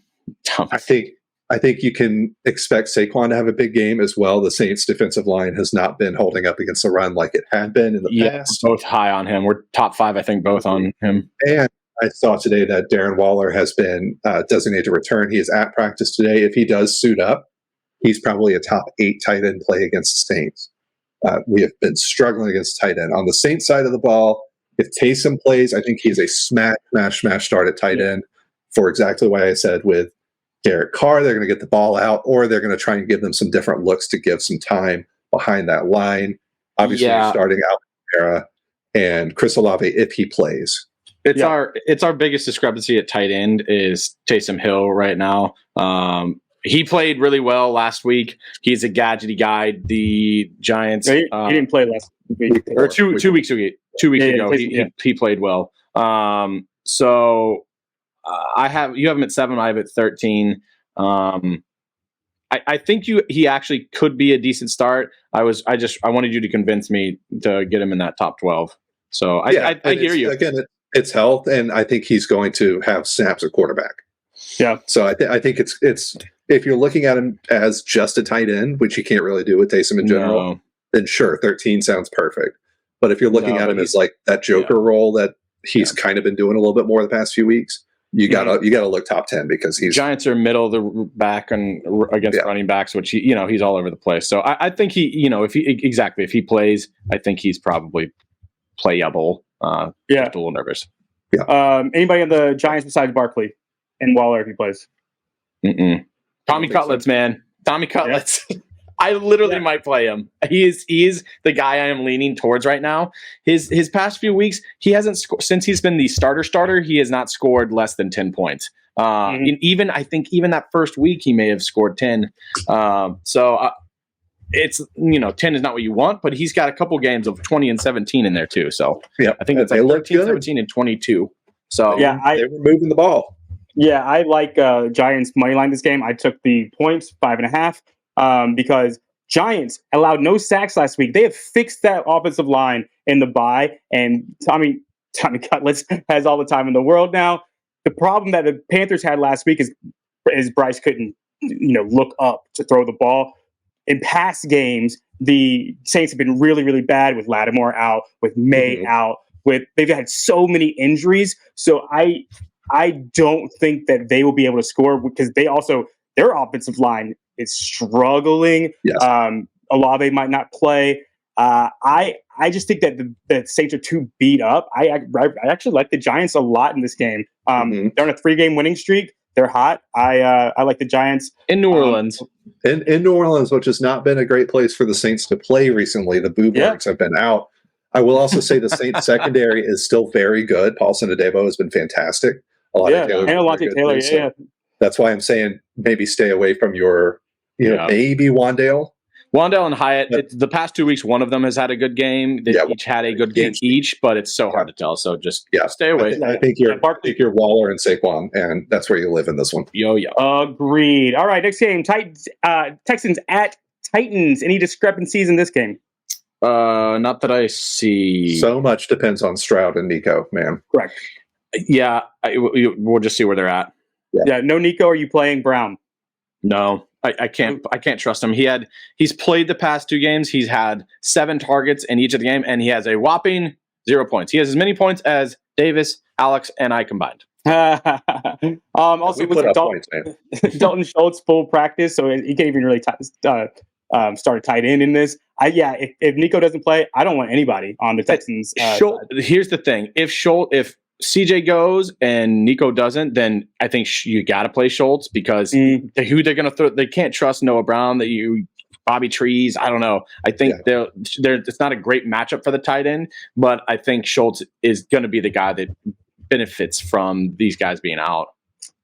I think you can expect Saquon to have a big game as well. The Saints defensive line has not been holding up against the run like it had been in the past. Both high on him. We're top 5, I think, both on him. And I saw today that Darren Waller has been designated to return. He is at practice today. If he does suit up, he's probably a top 8 tight end play against the Saints. We have been struggling against tight end. On the Saints side of the ball, if Taysom plays, I think he's a smash start at tight end for exactly what I said with Derek Carr. They're going to get the ball out, or they're going to try and give them some different looks to give some time behind that line. Obviously, you're starting out with Era and Chris Olave if he plays. It's our biggest discrepancy at tight end is Taysom Hill right now. He played really well last week. He's a gadgety guy. The Giants. He didn't play last week or two weeks ago. 2 weeks ago, he played well. So you have him at 7. I have it 13. I think he actually could be a decent start. I wanted you to convince me to get him in that top 12. So I hear you. Again, it's health, and I think he's going to have snaps at quarterback. Yeah. So I think it's if you're looking at him as just a tight end, which you can't really do with Taysom in general, then sure, 13 sounds perfect. But if you're looking at him as like that Joker role that he's kind of been doing a little bit more the past few weeks, you gotta look top 10 because Giants are middle of the back and against running backs, which he's all over the place. So I think if he plays, I think he's probably playable. Just a little nervous. Yeah. Anybody on the Giants besides Barkley and Waller if he plays? Tommy Cutlets, man. Tommy Cutlets. Yeah. I literally might play him. He is the guy I am leaning towards right now. His past few weeks, he hasn't scored since he's been the starter. He has not scored less than 10 points. And even that first week, he may have scored 10. It's 10 is not what you want, but he's got a couple games of 20 and 17 in there too. So I think it's like 13, 17, and 22. So they were moving the ball. Yeah, I like Giants money line this game. I took the points 5.5 because Giants allowed no sacks last week. They have fixed that offensive line in the bye, and Tommy Cutlets has all the time in the world now. The problem that the Panthers had last week is Bryce couldn't look up to throw the ball. In past games, the Saints have been really, really bad with Lattimore out, with May out. They've had so many injuries. So I don't think that they will be able to score because their offensive line is struggling. Yes. Olave might not play. I just think that the Saints are too beat up. I actually like the Giants a lot in this game. They're on a 3-game winning streak. They're hot. I like the Giants in New Orleans. In New Orleans, which has not been a great place for the Saints to play recently. The Boo Birds have been out. I will also say the Saints secondary is still very good. Paulson Adebo has been fantastic. Alontae Taylor. So that's why I'm saying maybe stay away from your, maybe Wandale. Wandale and Hyatt, the past 2 weeks, one of them has had a good game. They each had a good game each, but it's so hard to tell. So just stay away. I think you're Waller and Saquon, and that's where you live in this one. Agreed. All right, next game, Texans at Titans. Any discrepancies in this game? Not that I see. So much depends on Stroud and Nico, man. Correct. Yeah, we'll just see where they're at. Yeah, no Nico. Are you playing Brown? No. I can't trust him. He's played the past 2 games. He's had 7 targets in each of the game, and he has a whopping 0 points. He has as many points as Davis, Alex, and I combined. Also, Dalton Schultz full practice, so he can't even really start a tight end in this. If Nico doesn't play, I don't want anybody on the Texans. Here's the thing: if CJ goes and Nico doesn't, then I think you got to play Schultz because who they're going to throw. They can't trust Noah Brown. Bobby Trees. I don't know. I think it's not a great matchup for the tight end, but I think Schultz is going to be the guy that benefits from these guys being out.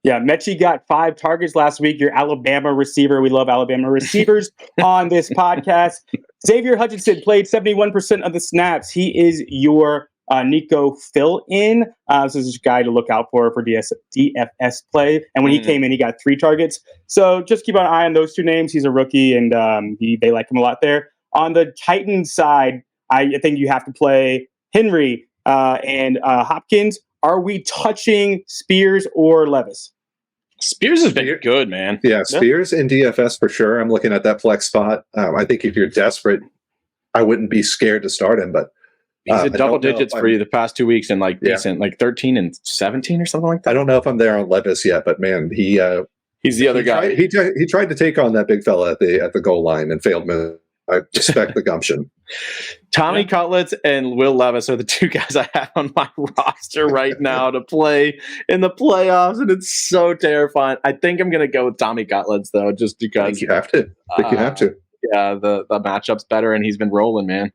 Yeah, Mechie got 5 targets last week. Your Alabama receiver. We love Alabama receivers on this podcast. Xavier Hutchinson played 71% of the snaps. He is your Nico fill-in. This is a guy to look out for DFS play. And when he came in, he got 3 targets. So just keep an eye on those 2 names. He's a rookie, and they like him a lot there. On the Titans side, I think you have to play Henry and Hopkins. Are we touching Spears or Levis? Spears has been good, man. Yeah, Spears in DFS for sure. I'm looking at that flex spot. I think if you're desperate, I wouldn't be scared to start him, but he's at double digits for you the past 2 weeks and decent, like 13 and 17 or something like that. I don't know if I'm there on Levis yet, but man, he's the other guy. He tried to take on that big fella at the goal line and failed. I respect the gumption. Tommy Cutlets and Will Levis are the 2 guys I have on my roster right now to play in the playoffs, and it's so terrifying. I think I'm going to go with Tommy Cutlets though, just because I think you have to. Yeah, the matchup's better, and he's been rolling, man.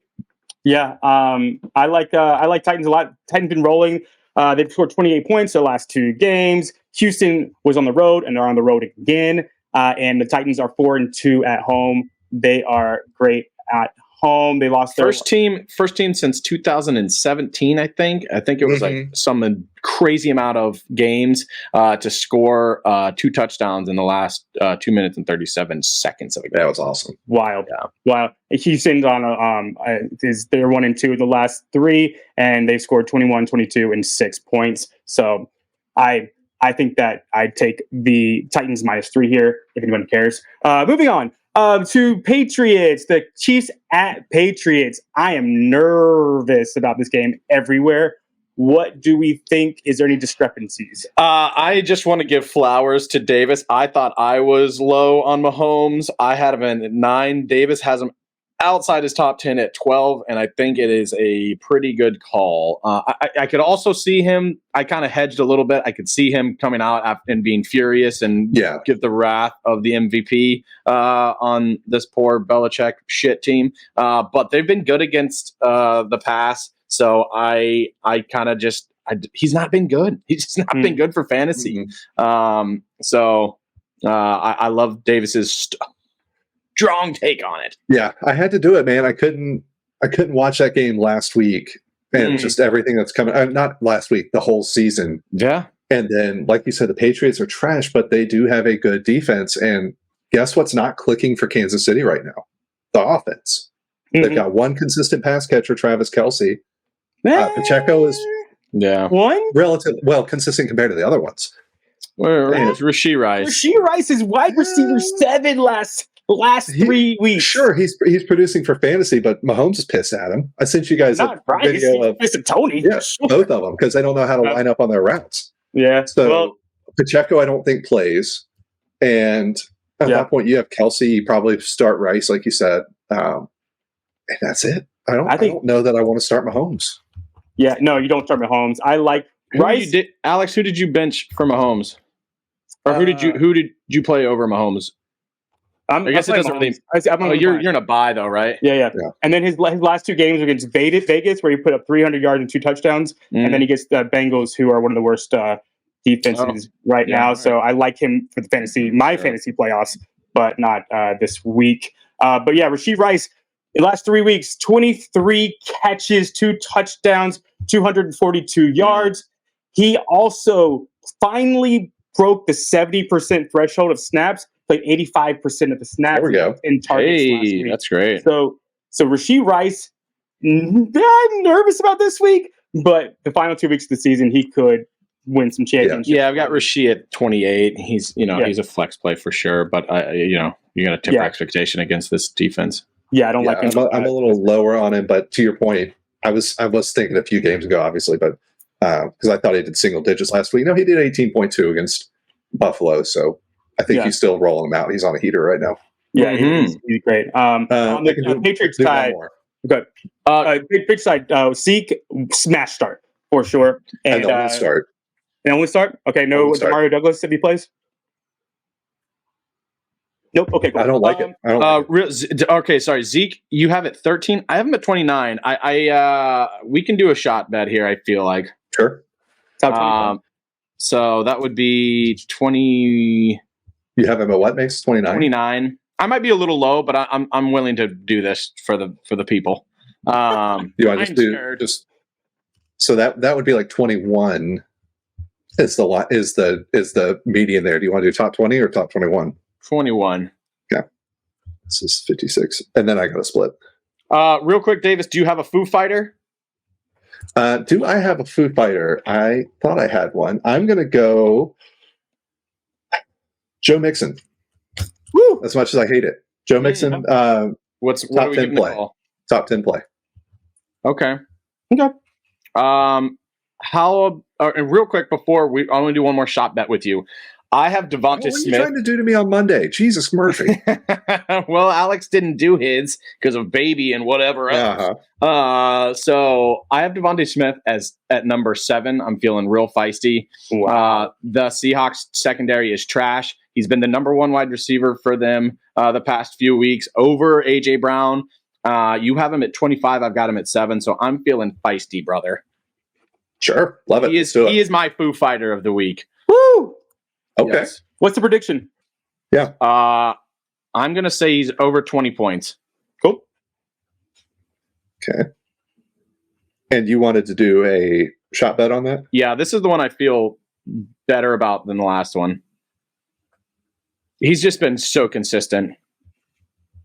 Yeah, I like Titans a lot. Titans been rolling. They've scored 28 points the last 2 games. Houston was on the road, and they're on the road again. And the Titans are 4-2 at home. They are great at home. They lost their first team since 2017. I think it was like some crazy amount of games to score 2 touchdowns in the last 2 minutes and 37 seconds of a game. That was awesome. Wild. Houston's on they're 1-2 the last 3, and they scored 21, 22, and 6 points. So I think that I'd take the Titans -3 here if anyone cares. Moving on. To Patriots, the Chiefs at Patriots. I am nervous about this game everywhere. What do we think? Is there any discrepancies? I just want to give flowers to Davis. I thought I was low on Mahomes. I had him at 9. Davis has him outside his top 10 at 12, and I think it is a pretty good call. I could also see him. I kind of hedged a little bit. I could see him coming out and being furious and give the wrath of the MVP on this poor Belichick shit team. But they've been good against the pass. So I kind of he's not been good. He's just not been good for fantasy. I love Davis's strong take on it. Yeah, I had to do it, man. I couldn't watch that game last week and just everything that's coming. Not last week, the whole season. Yeah. And then, like you said, the Patriots are trash, but they do have a good defense. And guess what's not clicking for Kansas City right now? The offense. They've got one consistent pass catcher, Travis Kelce. Pacheco is relatively consistent compared to the other ones. Where's Rashee Rice? Rashee Rice is wide receiver 7 last 3 weeks. Sure, he's producing for fantasy, but Mahomes is pissed at him. I sent you guys a video of Tony. Yes, both of them, because they don't know how to line up on their routes. Yeah. So Pacheco, I don't think plays, and at that point, you have Kelce. You probably start Rice, like you said, and that's it. I don't know that I want to start Mahomes. Yeah, no, you don't start Mahomes. I like Rice. Alex, who did you bench for Mahomes, or who did you play over Mahomes? I guess it doesn't really. You're in a bye though, right? Yeah. And then his last 2 games against Vegas, where he put up 300 yards and 2 touchdowns, and then he gets the Bengals, who are one of the worst defenses right now. Right. So I like him for the fantasy playoffs, but not this week. But yeah, Rashee Rice, in the last 3 weeks, 23 catches, 2 touchdowns, 242 yards. He also finally broke the 70% threshold of snaps. Played 85% of the snaps in targets last week. That's great. So Rashee Rice, I'm nervous about this week, but the final 2 weeks of the season, he could win some championships. Yeah, I've got Rasheed at 28. He's he's a flex play for sure, but you got to tip expectation against this defense. Yeah, I don't like him. I'm a little lower on him, but to your point, I was thinking a few games ago, obviously, but because I thought he did single digits last week. No, he did 18.2 against Buffalo, so I think he's still rolling him out. He's on a heater right now. Yeah, he's great. On the Patriots side, good. Patriots side, Zeke smash start for sure, and only start. And only start. Okay, no Demario Douglas if he plays. Nope. Okay, cool. I don't like it. Okay, sorry, Zeke. You have it 13. I have him at 29. We can do a shot bet here. I feel like sure. So that would be 20. You have him at what, Mace? 29. 29. I might be a little low, but I'm willing to do this for the people. You want to just so that would be like 21. Is the median there? Do you want to do top 20 or top 21? 21. Yeah. This is 56. And then I got a split. Real quick, Davis, do you have a Foo Fighter? Do I have a Foo Fighter? I thought I had one. I'm going to go Joe Mixon. Woo! As much as I hate it. Joe Mixon, what top 10 play. Top 10 play. Okay. And real quick before I want to do one more shot bet with you. I have Devonta Smith. What are you trying to do to me on Monday? Jesus Murphy. Well, Alex didn't do his because of baby and whatever else. So I have Devonta Smith at number 7. I'm feeling real feisty. Wow. The Seahawks secondary is trash. He's been the number 1 wide receiver for them the past few weeks over A.J. Brown. You have him at 25. I've got him at 7. So I'm feeling feisty, brother. Sure. Love it. He is my Foo Fighter of the week. Woo! Okay. Yes. What's the prediction? Yeah. I'm going to say he's over 20 points. Cool. Okay. And you wanted to do a shot bet on that? Yeah, this is the one I feel better about than the last one. He's just been so consistent.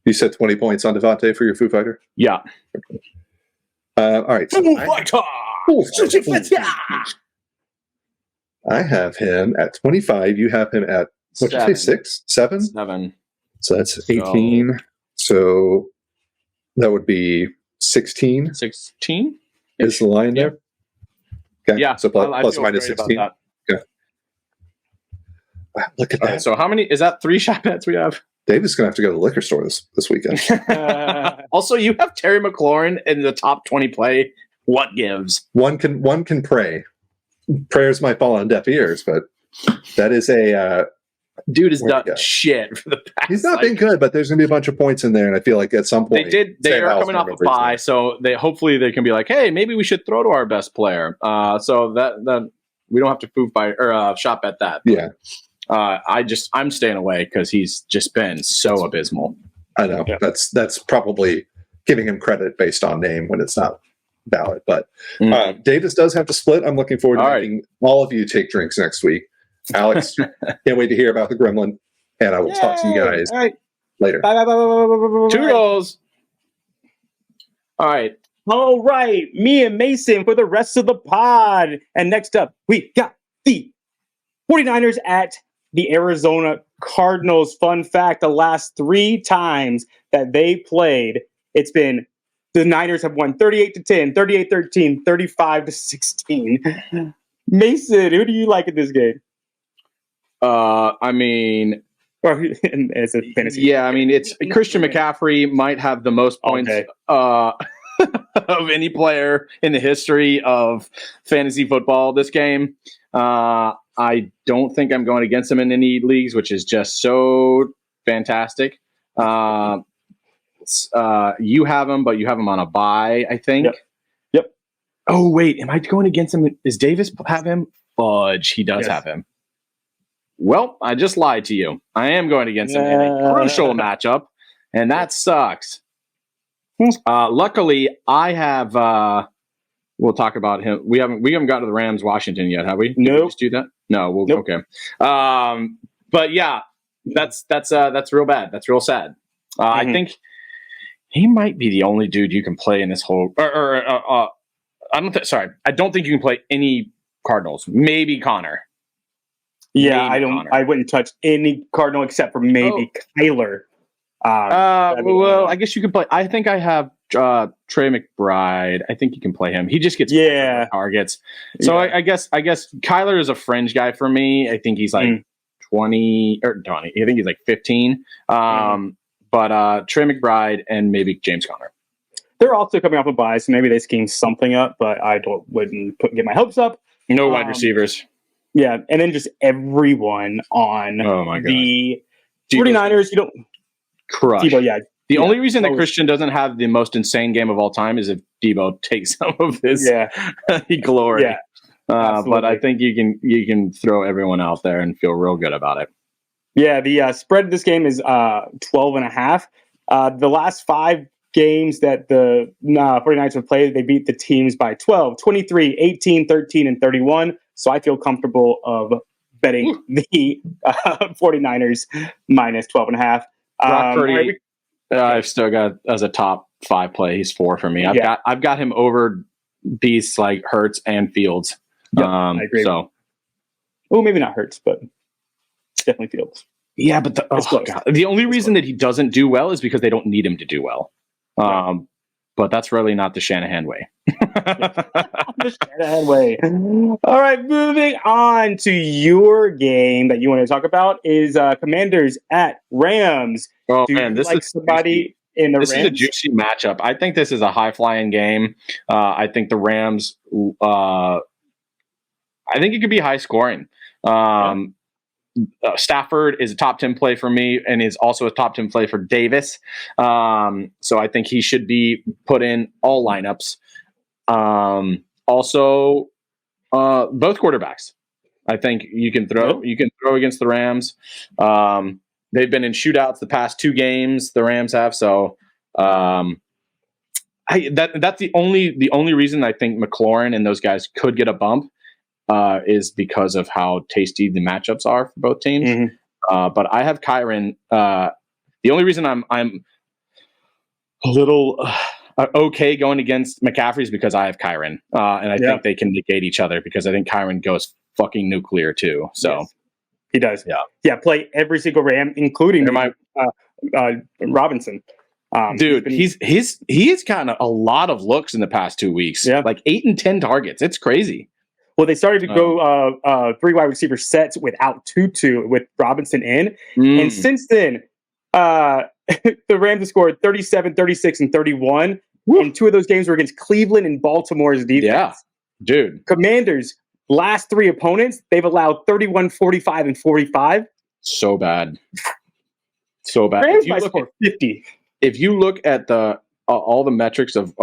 You said 20 points on Devontae for your Foo Fighter? Yeah. All right. So Foo Fighter! I have him at 25. You have him at, what did you say, 6? 7? 7. So that's 18. So that would be 16. 16? Is the line there? Okay. Yeah. So plus or minus 16. Okay. Wow, look at that. So how many? Is that 3 shot bets we have? David's going to have to go to the liquor store this weekend. Also, you have Terry McLaurin in the top 20 play. What gives? One can pray. Prayers might fall on deaf ears, but that is a dude has done shit for the past. He's not been good, but there's going to be a bunch of points in there, and I feel like at some point they are coming off a bye, so hopefully they can be like, hey, maybe we should throw to our best player. So that we don't have to Foo Fight or shot bet that. Yeah. I'm staying away because he's just been so abysmal. I know. Yeah. That's probably giving him credit based on name when it's not valid. But Davis does have to split. I'm looking forward to making all of you take drinks next week. Alex, can't wait to hear about the gremlin. And I will talk to you guys later. Bye. Toodles. All right. All right. Me and Mason for the rest of the pod. And next up, we got the 49ers at the Arizona Cardinals. Fun fact, the last 3 times that they played, it's been the Niners have won 38-10, 38-13, 35-16. Mason, who do you like in this game? I mean, it's a fantasy. Yeah, I mean, it's Christian McCaffrey might have the most points of any player in the history of fantasy football this game. I don't think I'm going against him in any leagues, which is just so fantastic. You have him, but you have him on a bye, I think. Yep. Oh, wait. Am I going against him? Does Davis have him? Fudge. He does have him. Well, I just lied to you. I am going against him in a crucial matchup, and that sucks. Luckily, I have... we'll talk about him. We haven't got to the Rams Washington yet, have we? No. Did we just do that? No. Nope. Okay. But yeah, that's real bad. That's real sad. I think he might be the only dude you can play in this whole. I don't think you can play any Cardinals. Maybe Connor. Yeah, Maybe Connor. I wouldn't touch any Cardinal except for maybe Kyler. Well, I guess you could play. I think I have Trey McBride. I think you can play him. He just gets targets. So I guess Kyler is a fringe guy for me. I think he's like 20 or 20. I think he's like 15. But Trey McBride and maybe James Conner. They're also coming off a bye, so maybe they scheme something up. But I wouldn't get my hopes up. No wide receivers. Yeah, and then just everyone on the 49ers. You don't crush. Debo, The only reason that Christian doesn't have the most insane game of all time is if Debo takes some of his glory. Yeah, but I think you can throw everyone out there and feel real good about it. Yeah, the spread of this game is 12.5. The last 5 games that the 49ers have played, they beat the teams by 12, 23, 18, 13, and 31. So I feel comfortable of betting the 49ers minus 12.5. Brock Purdy, I've still got as a top 5 play. He's 4 for me. I've got him over beasts like Hurts and Fields. I agree. So, maybe not Hurts, but definitely Fields. Yeah, but the only reason that he doesn't do well is because they don't need him to do well. But that's really not the Shanahan way. The Shanahan way. All right, moving on to your game that you want to talk about is Commanders at Rams. Oh, do man, you like somebody in the Rams? This is a juicy matchup. I think this is a high-flying game. I think the Rams, I think it could be high-scoring. Stafford is a top 10 play for me and is also a top 10 play for Davis. So I think he should be put in all lineups. Also, both quarterbacks. I think you can throw against the Rams. They've been in shootouts the past 2 games, the Rams have. So that's the only reason I think McLaurin and those guys could get a bump. Is because of how tasty the matchups are for both teams. But I have Kyren. The only reason I'm a little okay going against McCaffrey is because I have Kyren. And I think they can negate each other because I think Kyren goes fucking nuclear too. So he does. Yeah. Play every single Ram, including Robinson. Dude, he's gotten a lot of looks in the past 2 weeks. Yeah. Like 8 and 10 targets. It's crazy. Well, they started to go 3 wide receiver sets without Tutu with Robinson in. And since then, the Rams have scored 37, 36, and 31. And 2 of those games were against Cleveland and Baltimore's defense. Yeah, dude. Commanders, last 3 opponents, they've allowed 31, 45, and 45. So bad. So bad. Rams might score 50. If you look at the all the metrics of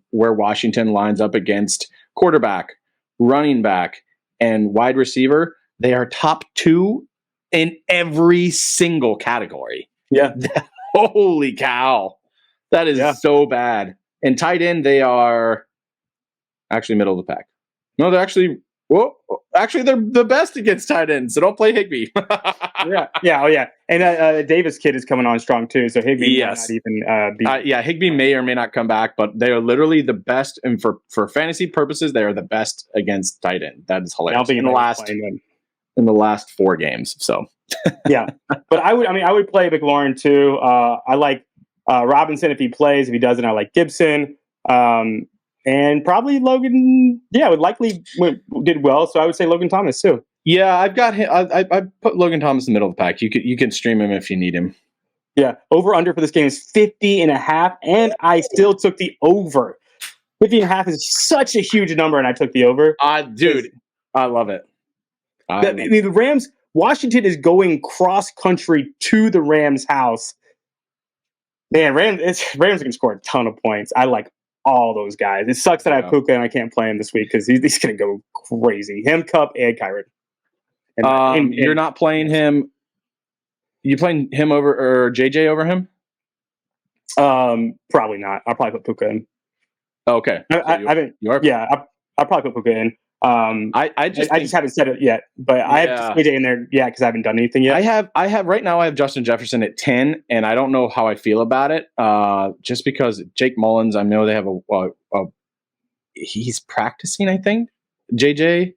where Washington lines up against quarterback, running back, and wide receiver, they are top 2 in every single category. Yeah. Holy cow. That is so bad. And tight end, they are actually middle of the pack. No, they're actually they're the best against tight ends, so don't play Higbee. Yeah. And Davis kid is coming on strong too, so Higbee might not even be. Higbee may or may not come back, but they are literally the best, and for fantasy purposes, they are the best against tight end. That is hilarious. In the last 4 games, so yeah. But I would play McLaurin too. I like Robinson if he plays. If he doesn't, I like Gibson. And probably Logan, did well. So I would say Logan Thomas too. Yeah, I've got him. I put Logan Thomas in the middle of the pack. You can stream him if you need him. Yeah, over under for this game is 50.5, and I still took the over. 50.5 is such a huge number, and I took the over. Dude, I love it. The Rams, Washington is going cross country to the Rams' house. Man, Rams can score a ton of points. I like all those guys. It sucks that I have Puka and I can't play him this week because he's going to go crazy. Him, Cup, and Kyren. And you're not playing him. You playing him over or JJ over him? Probably not. I'll probably put Puka in. Okay. I'll probably put Puka in. I just haven't said it yet, but I have JJ in there, because I haven't done anything yet. I have right now. I have Justin Jefferson at 10, and I don't know how I feel about it. Just because Jake Mullins, I know they have he's practicing. I think JJ,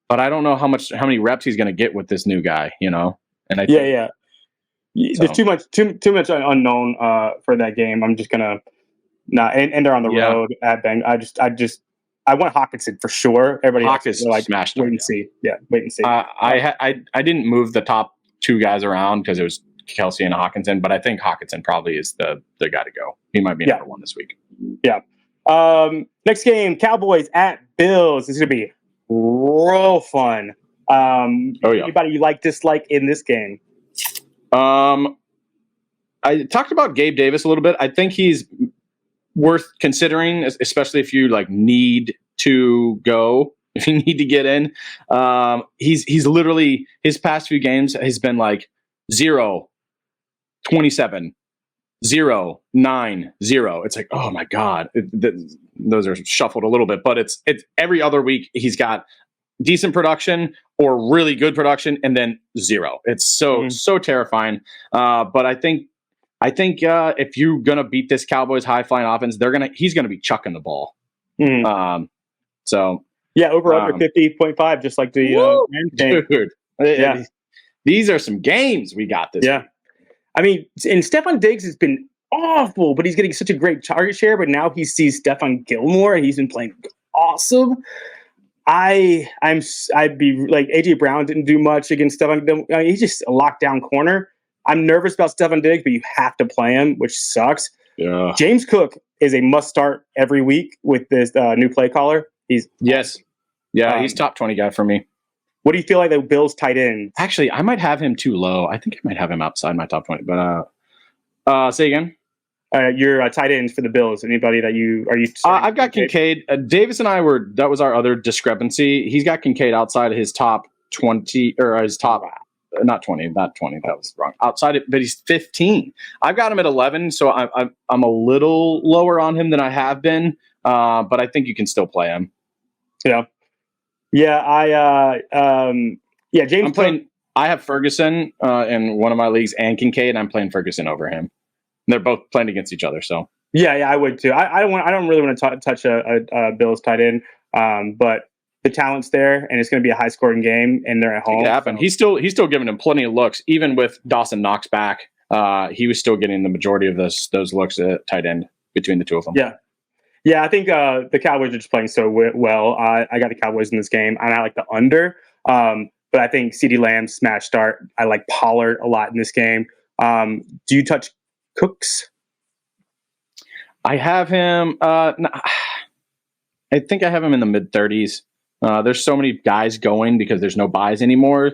but I don't know how many reps he's going to get with this new guy, you know? And I think, there's too much unknown for that game. I'm just gonna and they're on the road at Bang. I want Hawkinson for sure. Everybody Hawkins smashed. Wait and see. Yeah, wait and see. I didn't move the top two guys around because it was Kelsey and Hawkinson, but I think Hawkinson probably is the guy to go. He might be number one this week. Yeah. Next game, Cowboys at Bills. This is gonna be real fun. Anybody you like, dislike in this game? I talked about Gabe Davis a little bit. I think he's worth considering, especially if you like need to go, if you need to get in. He's literally, his past few games has been like 0, 27, 0, 9, 0. It's like, oh my God, those are shuffled a little bit, but it's every other week he's got decent production or really good production and then 0. It's so terrifying. But I think if you're gonna beat this Cowboys high flying offense, he's gonna be chucking the ball. So yeah, over under 50.5, just like the dude. Yeah, these are some games we got this. Yeah, week. I mean, and Stephon Diggs has been awful, but he's getting such a great target share. But now he sees Stephon Gilmore, and he's been playing awesome. I'd be like AJ Brown didn't do much against Stephon. I mean, he's just a lockdown corner. I'm nervous about Stephon Diggs, but you have to play him, which sucks. Yeah. James Cook is a must start every week with this new play caller. He's top 20 guy for me. What do you feel like the Bills tight end? Actually, I might have him too low. I think I might have him outside my top 20. But say again. Your tight ends for the Bills. Anybody that are you? I've got Kincaid. Davis and I that was our other discrepancy. He's got Kincaid outside of his top 20 or his top. Not 20. That was wrong. Outside it, but he's 15. I've got him at 11, so I'm a little lower on him than I have been. But I think you can still play him. James. I have Ferguson in one of my leagues and Kincaid, and I'm playing Ferguson over him. They're both playing against each other, so I would too. I don't really want to touch a Bills tight end, but the talent's there, and it's going to be a high scoring game, and they're at home. It could happen. So. He's still giving him plenty of looks, even with Dawson Knox back. He was still getting the majority of those looks at tight end between the two of them. Yeah. I think the Cowboys are just playing so well. I got the Cowboys in this game, and I like the under. But I think CeeDee Lamb smash start. I like Pollard a lot in this game. Do you touch Cooks? I have him. I think I have him in the mid 30s. There's so many guys going because there's no buys anymore.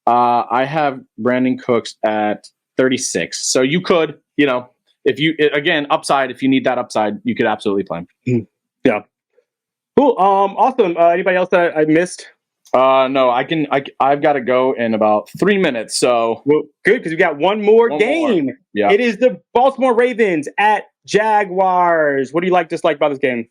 I have Brandon Cooks at 36. So you could, if you upside. If you need that upside, you could absolutely play him. Yeah. Cool. Awesome. Anybody else that I missed? No, I've got to go in about 3 minutes. So good, because we got one more game. Yeah. It is the Baltimore Ravens at Jaguars. What do you like, dislike about this game?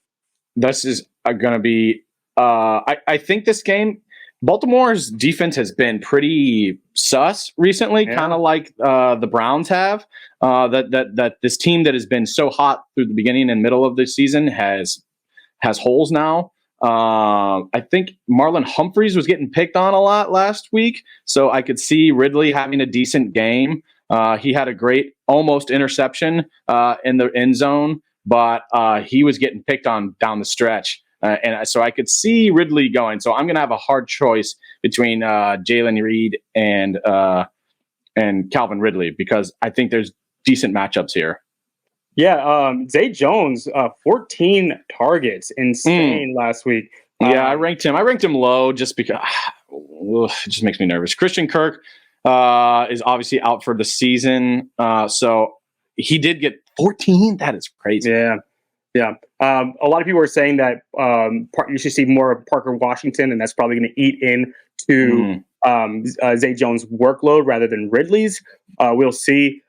This is going to be. I think this game, Baltimore's defense has been pretty sus recently, kind of like the Browns have. That this team that has been so hot through the beginning and middle of the season has holes now. I think Marlon Humphreys was getting picked on a lot last week, so I could see Ridley having a decent game. He had a great almost interception in the end zone, but he was getting picked on down the stretch. And so I could see Ridley going. So I'm going to have a hard choice between Jalen Reed and Calvin Ridley because I think there's decent matchups here. Yeah, Zay Jones, 14 targets, insane last week. I ranked him low just because it just makes me nervous. Christian Kirk is obviously out for the season, so he did get 14. That is crazy. Yeah. A lot of people are saying that you should see more of Parker Washington, and that's probably going to eat into Zay Jones' workload rather than Ridley's. We'll see.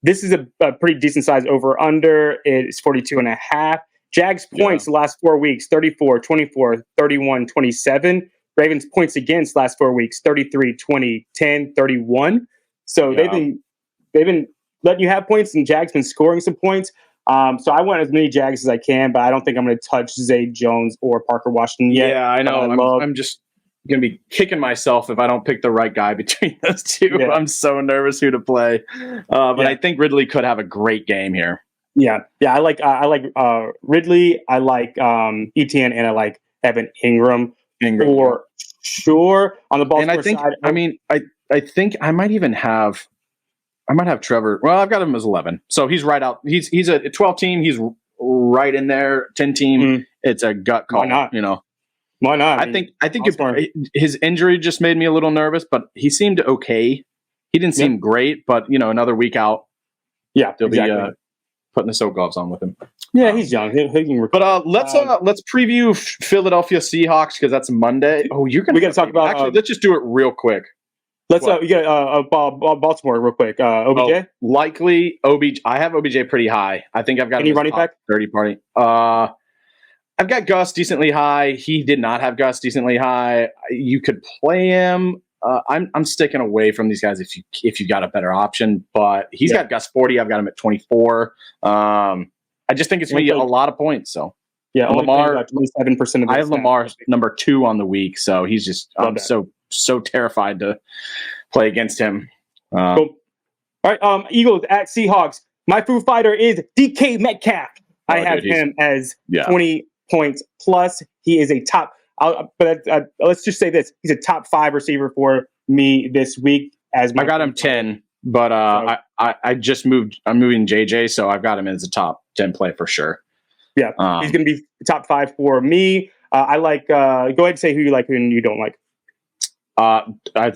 This is a pretty decent size over-under. It's 42.5. Jags points the last 4 weeks, 34, 24, 31, 27. Ravens points against last 4 weeks, 33, 20, 10, 31. So they've been letting you have points, and Jags been scoring some points. So I want as many Jags as I can, but I don't think I'm going to touch Zay Jones or Parker Washington yet. Yeah, I know. going to be kicking myself if I don't pick the right guy between those two. Yeah. I'm so nervous who to play. But I think Ridley could have a great game here. Yeah. I like Ridley. I like Etienne, and I like Evan Ingram. For sure on the Baltimore side. I mean, I think I might have Trevor. Well, I've got him as 11. So he's right out. He's a 12 team. He's right in there. 10 team. It's a gut call. Why not? Why not? I think his injury just made me a little nervous, but he seemed okay. He didn't seem great, but another week out. Yeah, they'll be putting the soak gloves on with him. Yeah, he's young. He can but let's preview Philadelphia Seahawks because that's Monday. Oh, we got to talk about. Actually, let's just do it real quick. Let's we got Baltimore real quick. OBJ likely OBJ. I have OBJ pretty high. I think I've got any running back 30 party. I've got Gus decently high. He did not have Gus decently high. You could play him. I'm sticking away from these guys if you got a better option. But he's got Gus 40. I've got him at 24. I just think it's going to be a lot of points. So Lamar 27% of. I have Lamar number 2 on the week, so he's just so terrified to play against him. Cool. All right, Eagles at Seahawks. My Foo Fighter is DK Metcalf. I have him as 20 points plus. He is a top. Let's just say this: he's a top 5 receiver for me this week. I got him 10, but I just moved. I'm moving JJ, so I've got him as a top 10 play for sure. Yeah, he's going to be top 5 for me. I like. Go ahead and say who you like and you don't like. I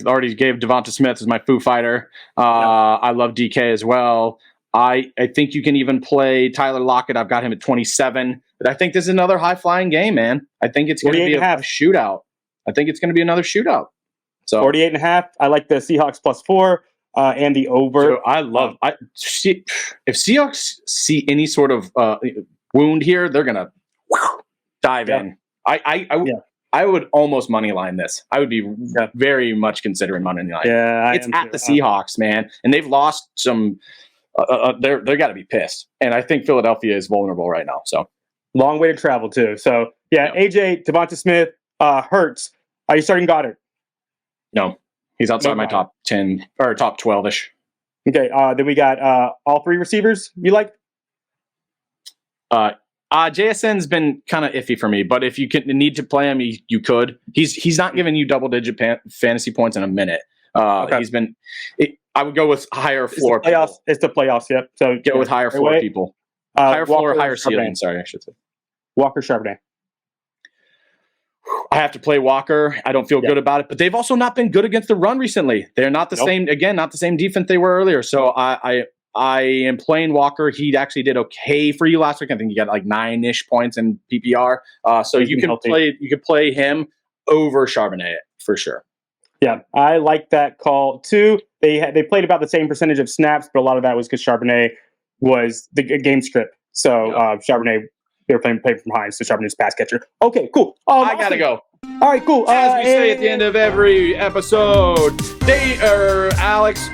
already gave Devonta Smith as my Foo Fighter. I love DK as well. I think you can even play Tyler Lockett. I've got him at 27. But I think this is another high-flying game, man. I think it's going to be a shootout. I think it's going to be another shootout. So 48.5. I like the Seahawks +4 and the over. So I love if Seahawks see any sort of wound here, they're going to dive in. I would almost money line this. I would be very much considering money line. Yeah, it's at the Seahawks, man, and they've lost some. They're got to be pissed, and I think Philadelphia is vulnerable right now. So long way to travel too. So AJ, Devonta Smith, Hurts. Are you starting Goddard? No, he's outside my top 10 or top 12ish. Okay, then we got all 3 receivers. You like? JSN's been kind of iffy for me, but if you need to play him, you could. He's not giving you double-digit fantasy points in a minute. He's been. I would go with higher floor. It's the playoffs. Yep. So go with higher floor people. Higher floor, higher ceiling. Sorry, I should say. Walker Charbonnet. I have to play Walker. I don't feel good about it, but they've also not been good against the run recently. They're not the same. Again, not the same defense they were earlier. So I am playing Walker. He actually did okay for you last week. I think he got like 9-ish points in PPR. So you can play him over Charbonnet for sure. Yeah, I like that call too. They played about the same percentage of snaps, but a lot of that was because Charbonnet was the game script. So Charbonnet, they were playing from behind, so Charbonnet's pass catcher. Okay, cool. I gotta go. All right, cool. As we say at the end of every episode, Alex,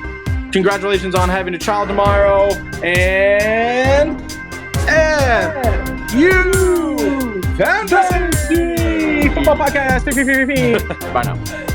congratulations on having a child tomorrow, and you, Fantasy Football Podcast. Bye now.